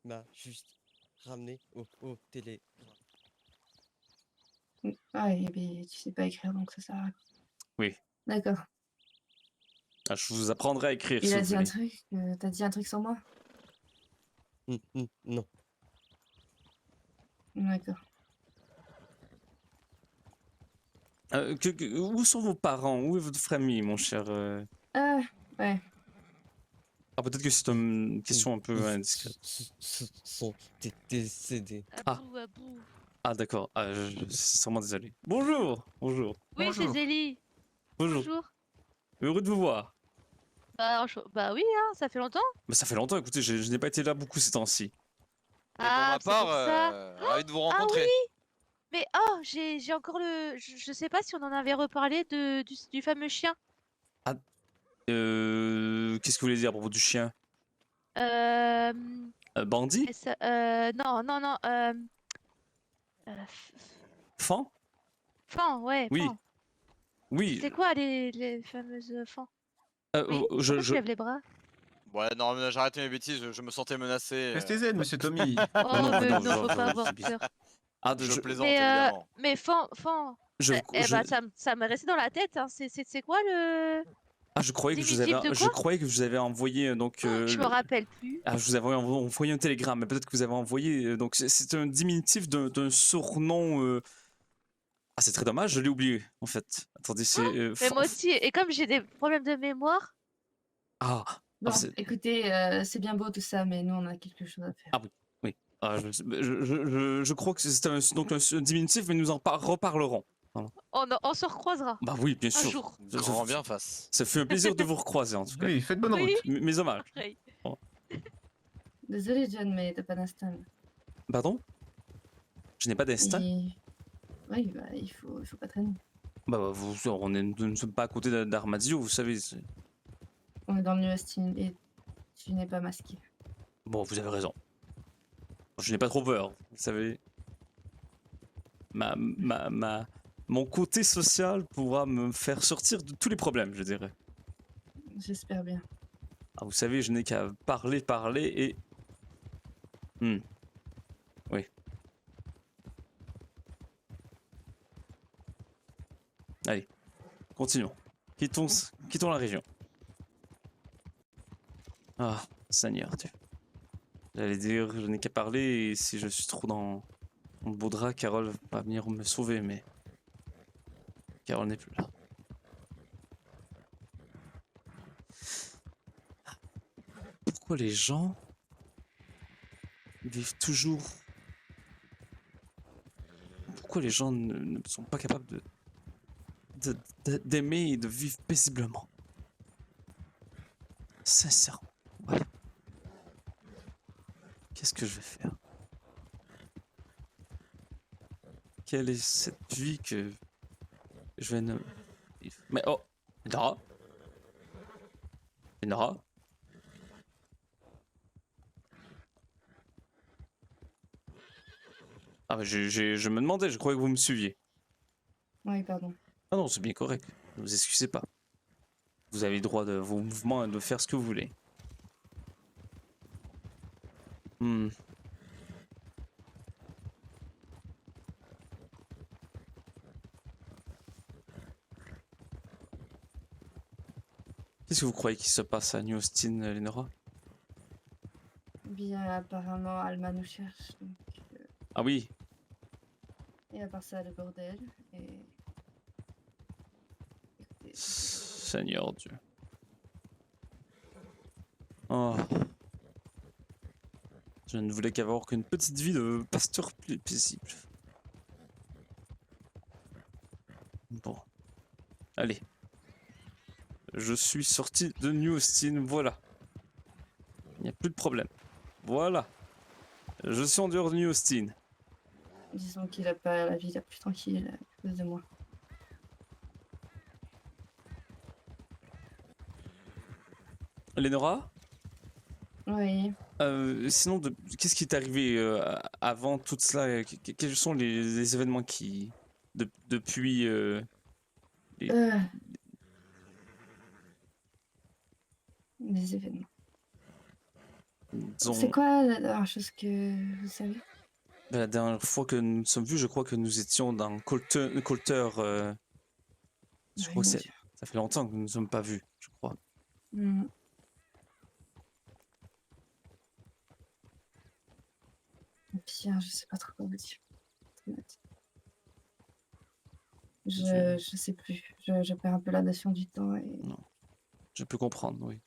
m'a juste ramené au télé. Ah, et ben, tu sais pas écrire donc ça sert à rien. Oui. D'accord. Ah, je vous apprendrai à écrire, Il si a vous dit un voulez. truc? T'as dit un truc sur moi? Non. D'accord. Où sont vos parents? Où est votre famille, mon cher Ouais. Ah, peut-être que c'est une question un peu indiscrète. Sont décédés. Abou, abou. Ah, d'accord. Ah, je suis sincèrement désolé. Bonjour! Bonjour. Oui, c'est Zélie. Bonjour. Bonjour. Heureux de vous voir. Bah oui, hein, ça fait longtemps. Mais ça fait longtemps, écoutez, je n'ai pas été là beaucoup ces temps-ci. Et pour Ah, ma c'est pour part, ça. ravi de vous Ah rencontrer. oui, mais j'ai encore le. Je sais pas si on en avait reparlé du fameux chien. Qu'est-ce que vous voulez dire à propos du chien? Euh, Bandit? non. Fan? Fan, ouais, Oui. fan. Oui. C'est quoi les fameuses fans? Oui, Je, pourquoi tu lèves les bras? Ouais, non, mais j'ai arrêté mes bêtises, je me sentais menacé. Restez zen, monsieur Tommy. Oh, non, mais non, non, faut je- pas avoir je- peur. Ah, Je plaisante, Mais, évidemment. mais fan, je, je- bah, ça m'est resté dans la tête. Hein. C'est quoi le ah, je croyais que je vous diminutif avais, de je quoi? croyais que je vous avais envoyé donc. Je me rappelle plus. Ah, je vous avais envoyé un télégramme, mais peut-être que vous avez envoyé. Donc, c'est un diminutif d'un surnom. Ah, c'est très dommage, je l'ai oublié, en fait. Attendez, c'est. Mais moi aussi, et comme j'ai des problèmes de mémoire, Ah, Bon, c'est- écoutez, c'est bien beau tout ça, mais nous on a quelque chose à faire. ah, je crois que c'est donc un diminutif, mais nous en reparlerons. on se recroisera Bah oui, bien un sûr. jour. Grand bien face. Ça fait un plaisir de vous recroiser, en tout cas. Oui, faites bonne Oui. route. Mes hommages. Pareil. Désolé, John, mais t'as pas d'instinct. Pardon? Je n'ai pas d'instinct? Oui, bah, il faut pas traîner. Bah, nous ne sommes pas à côté d'Armadillo, vous savez. On est dans le New Austin et tu n'es pas masqué. Bon, vous avez raison. Je n'ai pas trop peur, vous savez. Mon côté social pourra me faire sortir de tous les problèmes, je dirais. J'espère bien. Ah, vous savez, je n'ai qu'à parler et... Oui. Allez, continuons. Quittons la région. Ah, Seigneur Dieu. J'allais dire, je n'ai qu'à parler et si je suis trop dans le beau drap, Carole va venir me sauver, mais... Carole n'est plus là. Pourquoi les gens vivent toujours... Pourquoi les gens ne sont pas capables d'aimer et de vivre paisiblement? Sincèrement. Voilà. Qu'est-ce que je vais faire? Quelle est cette vie que je vais ne... Mais oh! Dara! Lénora? Ah, bah, je me demandais, je croyais que vous me suiviez. Oui, pardon. Ah non, c'est bien correct. Ne vous excusez pas. Vous avez le droit de vos mouvements et de faire ce que vous voulez. Hmm. Qu'est-ce que vous croyez qui se passe à New Austin, Lénora? Bien, apparemment, Alma nous cherche. Donc, Ah oui, et à part ça, le bordel. Et... Écoutez, Seigneur Dieu. Oh. Je ne voulais qu'avoir qu'une petite vie de pasteur paisible. Bon. Allez. Je suis sorti de New Austin, voilà. Il n'y a plus de problème. Voilà. Je suis en dehors de New Austin. disons qu'il a pas la vie la plus tranquille à cause de moi. Lénora? Oui. Sinon, qu'est-ce qui est arrivé avant tout cela? Quels sont les événements qui... depuis... les- Des événements. disons, C'est quoi la dernière chose que vous savez? la dernière fois que nous nous sommes vus, je crois que nous étions dans Coulter. Je crois que mon c'est... Dieu. Ça fait longtemps que nous ne nous sommes pas vus, je crois. Hmm. Bien, je sais pas trop quoi vous dire. Honnête. Je sais plus. Je perds un peu la notion du temps et Non. Je peux comprendre, oui.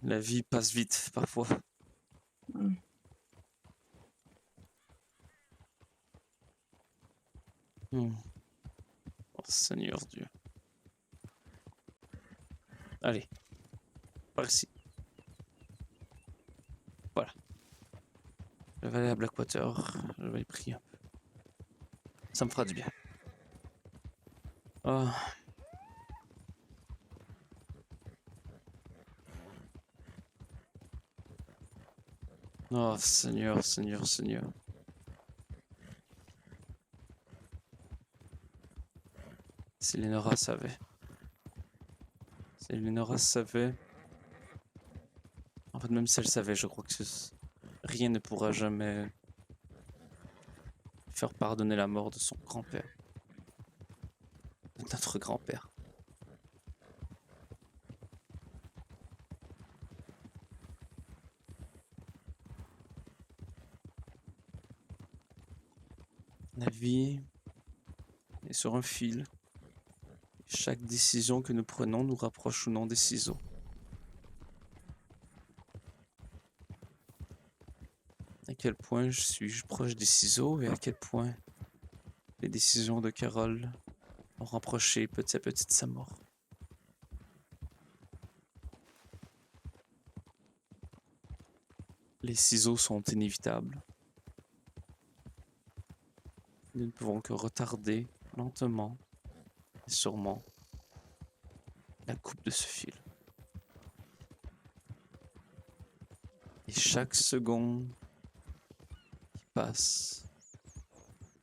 La vie passe vite, parfois. hmm. Oh, Seigneur Dieu. Allez. Par ici. Voilà. Je vais aller à Blackwater. Je vais y prier un peu. Ça me fera du bien. Ah. Oh, Seigneur, Seigneur, Seigneur. Si Lénora savait. Si Lénora savait. En fait, même si elle savait, je crois que rien ne pourra jamais faire pardonner la mort de son grand-père. De notre grand-père. La vie est sur un fil. Chaque décision que nous prenons nous rapproche ou non des ciseaux. À quel point je suis proche des ciseaux et à quel point les décisions de Carole ont rapproché petit à petit de sa mort. Les ciseaux sont inévitables. Nous ne pouvons que retarder lentement et sûrement la coupe de ce fil. Et chaque seconde qui passe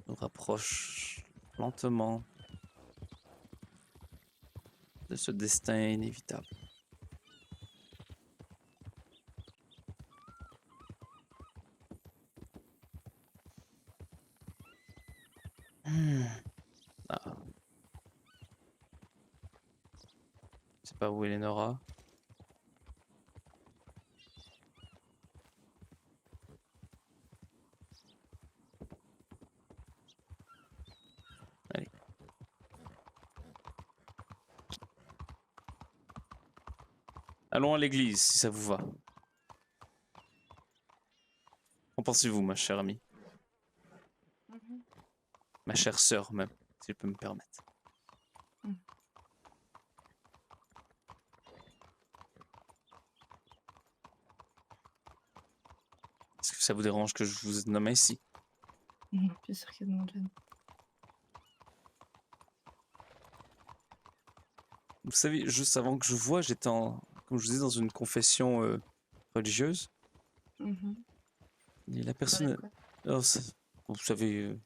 nous rapproche lentement de ce destin inévitable. Ah. Je sais pas où est Lénora. Allez. Allons à l'église, si ça vous va. Qu'en pensez-vous, ma chère amie? Ma chère sœur, même, si je peux me permettre. Est-ce que ça vous dérange que je vous nomme ainsi? Bien sûr que non, John. Vous savez, juste avant que je vois, j'étais comme je vous disais, dans une confession religieuse. Mhm. Et la Parlait de personne, quoi? oh, vous savez,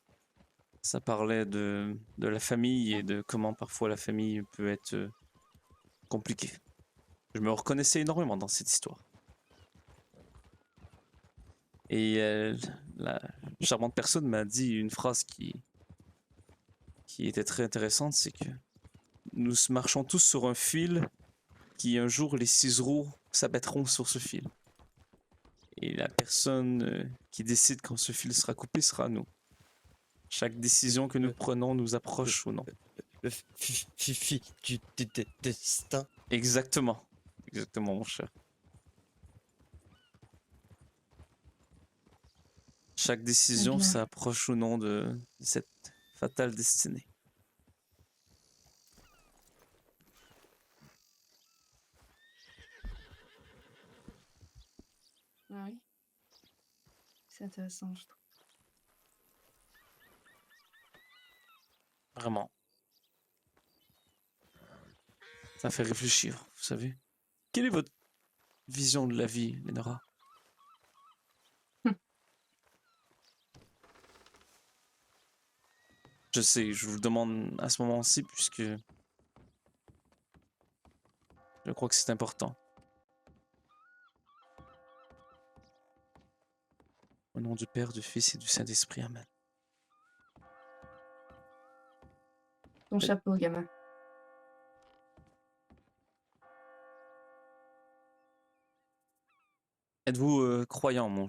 ça parlait de la famille et de comment parfois la famille peut être compliquée. Je me reconnaissais énormément dans cette histoire. Et la charmante personne m'a dit une phrase qui était très intéressante, c'est que nous marchons tous sur un fil qui un jour les ciseaux s'abattront sur ce fil. Et la personne qui décide quand ce fil sera coupé sera nous. Chaque décision que nous le- prenons nous approche ou non. Le fifi du destin. Exactement. Exactement, mon cher. Chaque Très décision bien. s'approche ou non de cette fatale destinée. Ah oui. C'est intéressant, je trouve. Vraiment. Ça fait réfléchir, vous savez. Quelle est votre vision de la vie, Lenora? Je sais, je vous le demande à ce moment-ci puisque je crois que c'est important. Au nom du Père, du Fils et du Saint-Esprit, Amen. Ton chapeau, gamin. Êtes-vous croyant, mon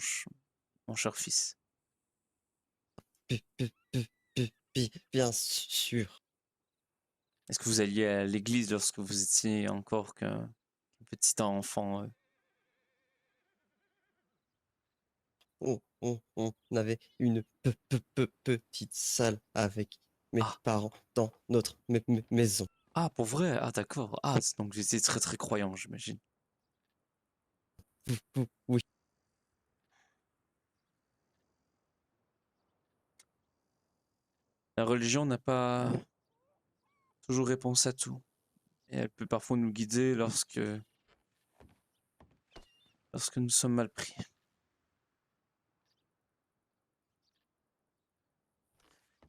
cher fils? Bien sûr. Est-ce que vous alliez à l'église lorsque vous étiez encore qu'un petit enfant? On avait une petite salle avec mes Ah, parents dans notre maison. ah, pour vrai? Ah, d'accord. Ah, donc j'étais très très croyant, j'imagine. Oui, La religion n'a pas toujours réponse à tout. Et elle peut parfois nous guider lorsque nous sommes mal pris.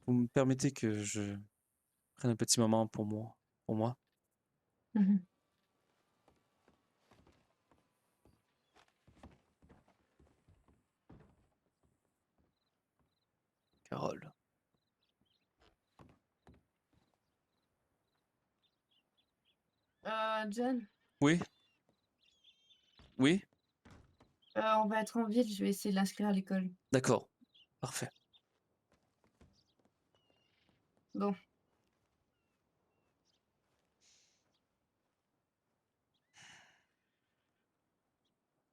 Vous me permettez que je prenne un petit moment pour moi, pour moi? Mhm. Carole. John, Oui? Oui? on va être en ville, je vais essayer de l'inscrire à l'école. D'accord. Parfait. Bon,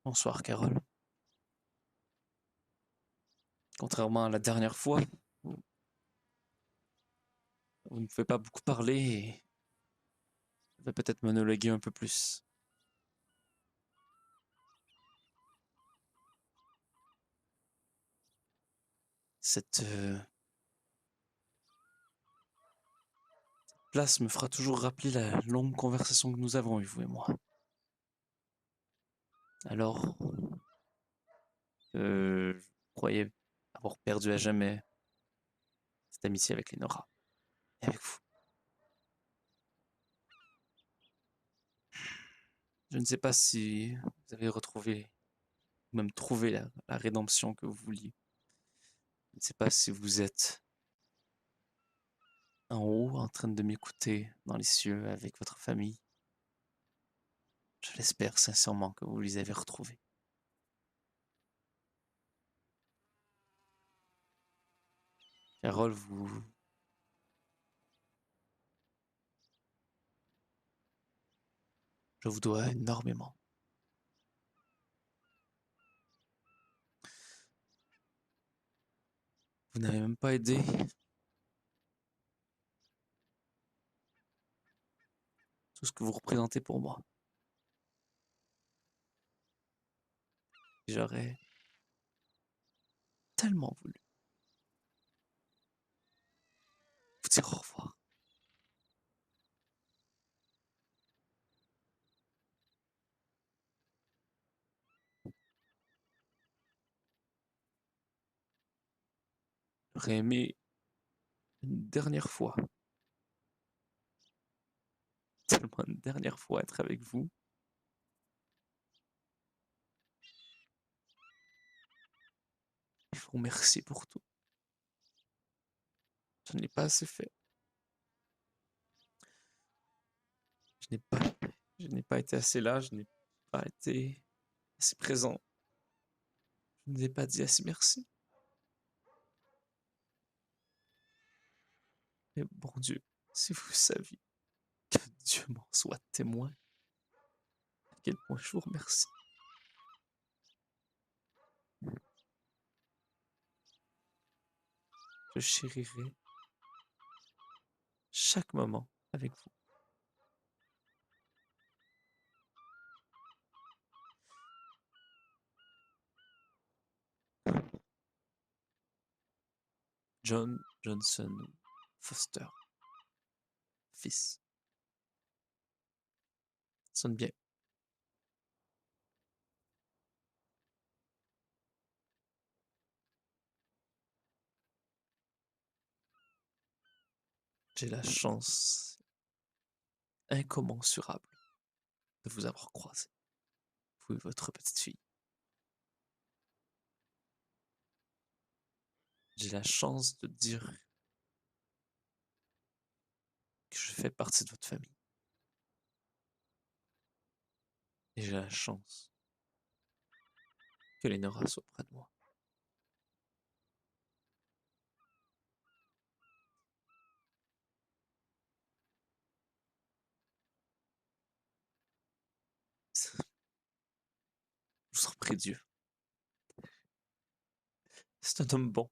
Bonsoir, Carole. Contrairement à la dernière fois, vous ne pouvez pas beaucoup parler et je vais peut-être monologuer un peu plus. Cette place me fera toujours rappeler la longue conversation que nous avons eue, vous et moi. Alors, je croyais avoir perdu à jamais cette amitié avec Lenora et avec vous. Je ne sais pas si vous avez retrouvé, ou même trouvé la rédemption que vous vouliez. Je ne sais pas si vous êtes en haut, en train de m'écouter dans les cieux avec votre famille. Je l'espère sincèrement que vous les avez retrouvés. Carole, je vous dois énormément. Vous n'avez même pas aidé tout ce que vous représentez pour moi. J'aurais tellement voulu vous dire au revoir. J'aurais aimé une dernière fois, seulement une dernière fois être avec vous. Je vous remercie pour tout. Je ne l'ai pas assez fait. Je n'ai pas, je n'ai pas été assez là, je n'ai pas été assez présent. Je ne vous ai pas dit assez merci. Mais bon Dieu, si vous saviez, que Dieu m'en soit témoin, à quel point je vous remercie. Je chérirai chaque moment avec vous. John Johnson Foster, fils. Sonne bien. J'ai la chance incommensurable de vous avoir croisé, vous et votre petite fille. J'ai la chance de dire que je fais partie de votre famille. Et j'ai la chance que Lenora soit près de moi. Je vous en prie Dieu. C'est un homme bon.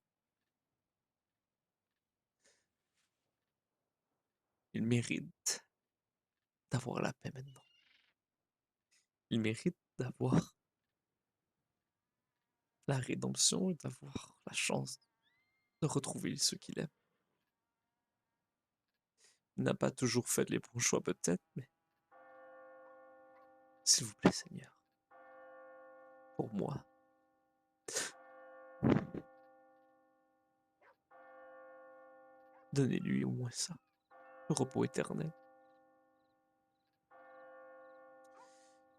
Il mérite d'avoir la paix maintenant. Il mérite d'avoir la rédemption et d'avoir la chance de retrouver ceux qu'il aime. Il n'a pas toujours fait les bons choix peut-être, mais s'il vous plaît Seigneur, pour moi, donnez-lui au moins ça, le repos éternel.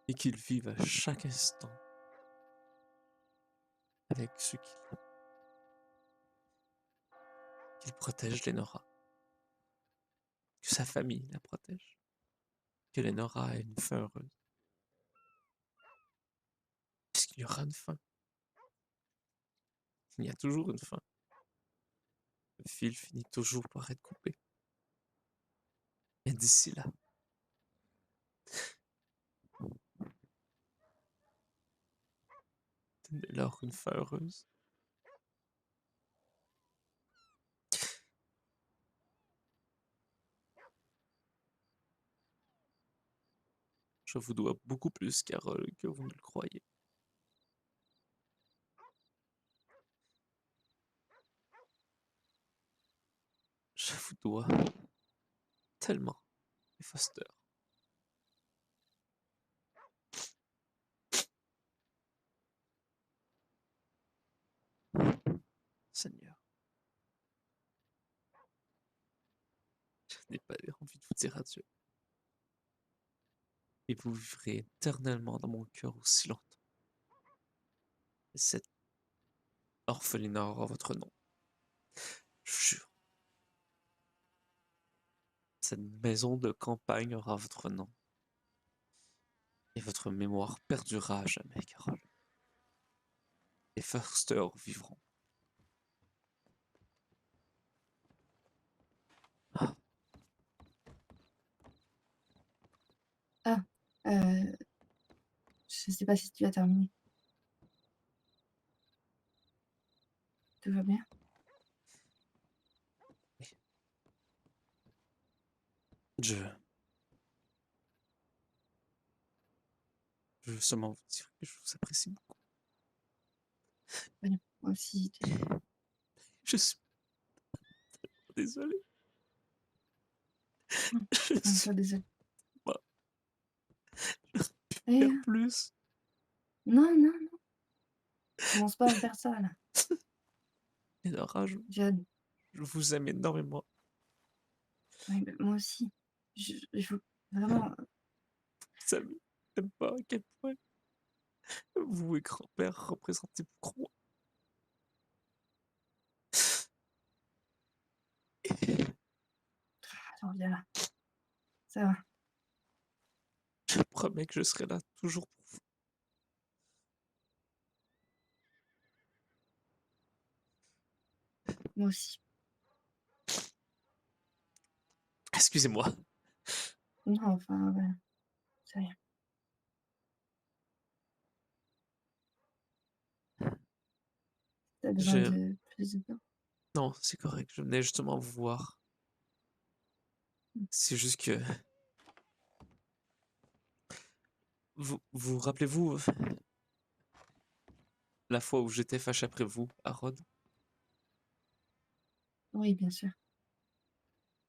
Et qu'il vive à chaque instant avec ceux qu'il aime. Qu'il protège Lenora. Que sa famille la protège. Que Lenora ait une fin heureuse. Puisqu'il y aura une fin. Il y a toujours une fin. Le fil finit toujours par être coupé. Et d'ici là, donnez-leur une fin heureuse. Je vous dois beaucoup plus, Carole, que vous ne le croyez. Je vous dois tellement, les Foster. Seigneur, je n'ai pas envie de vous dire adieu. Et vous vivrez éternellement dans mon cœur aussi longtemps. Et cette orphelinat aura votre nom. Je vous jure. Cette maison de campagne aura votre nom. Et votre mémoire perdurera à jamais, Carole. Les Foster vivront. Ah, Ah, je sais pas si tu as terminé. Tout va bien? je veux seulement vous dire que je vous apprécie beaucoup. Bien. Moi aussi, Je suis désolé. Je sois suis désolée. pas Eh, faire plus. non, non, non. Commence pas à faire ça, là. Et Nora, Jeanne, je vous aime énormément. oui, mais moi aussi. Je veux vraiment. Vous savez même pas à quel point vous et grand-père représentez pour moi. Attends, viens là. Ça va. Je promets que je serai là toujours pour vous. Moi aussi. Excusez-moi. Non, enfin, ouais, c'est rien. T'as besoin Je... de plus de temps? Non, c'est correct. Je venais justement vous voir. C'est juste que... Vous rappelez-vous la fois où j'étais fâché après vous, à Rhodes? Oui, bien sûr.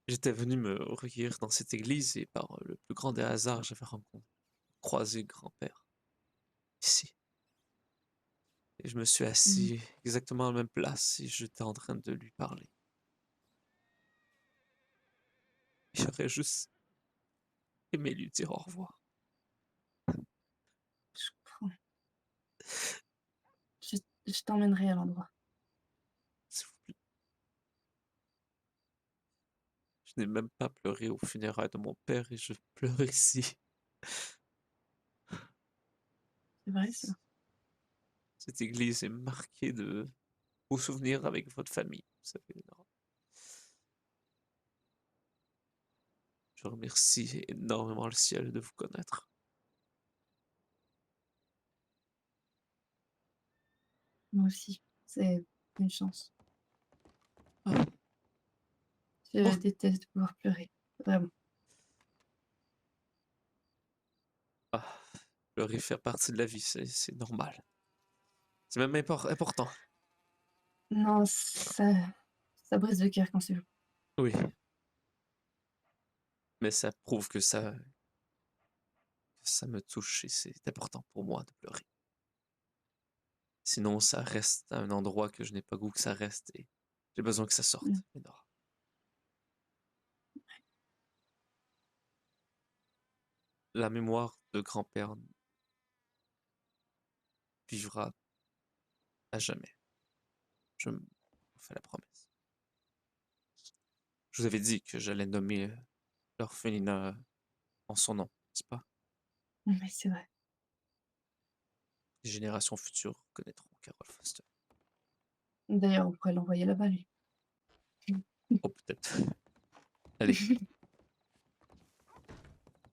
J'étais venu me recueillir dans cette église et par le plus grand des hasards, j'avais croisé grand-père ici. Et je me suis assis exactement à la même place et j'étais en train de lui parler. J'aurais juste aimé lui dire au revoir. Je comprends. Je, je t'emmènerai à l'endroit. S'il vous plaît. Je n'ai même pas pleuré aux funérailles de mon père et je pleure ici. C'est vrai, ça? Cette église est marquée de beaux souvenirs avec votre famille. Vous savez, Nora. Je remercie énormément le ciel de vous connaître. Moi aussi. C'est une chance. Ah, Je oh, déteste pouvoir pleurer. Vraiment. ah, pleurer fait partie de la vie, c'est normal. C'est même important. Non, ça brise le cœur quand c'est vous. Oui, mais ça prouve que ça me touche et c'est important pour moi de pleurer. Sinon, ça reste à un endroit que je n'ai pas goût que ça reste et j'ai besoin que ça sorte. Mm. Nora. La mémoire de grand-père vivra à jamais. Je me fais la promesse. Je vous avais dit que j'allais nommer l'orphelinat en son nom, n'est-ce pas? Mais c'est vrai. Les générations futures connaîtront Carol Foster. D'ailleurs, on pourrait l'envoyer là-bas, lui. Oh, peut-être. Allez,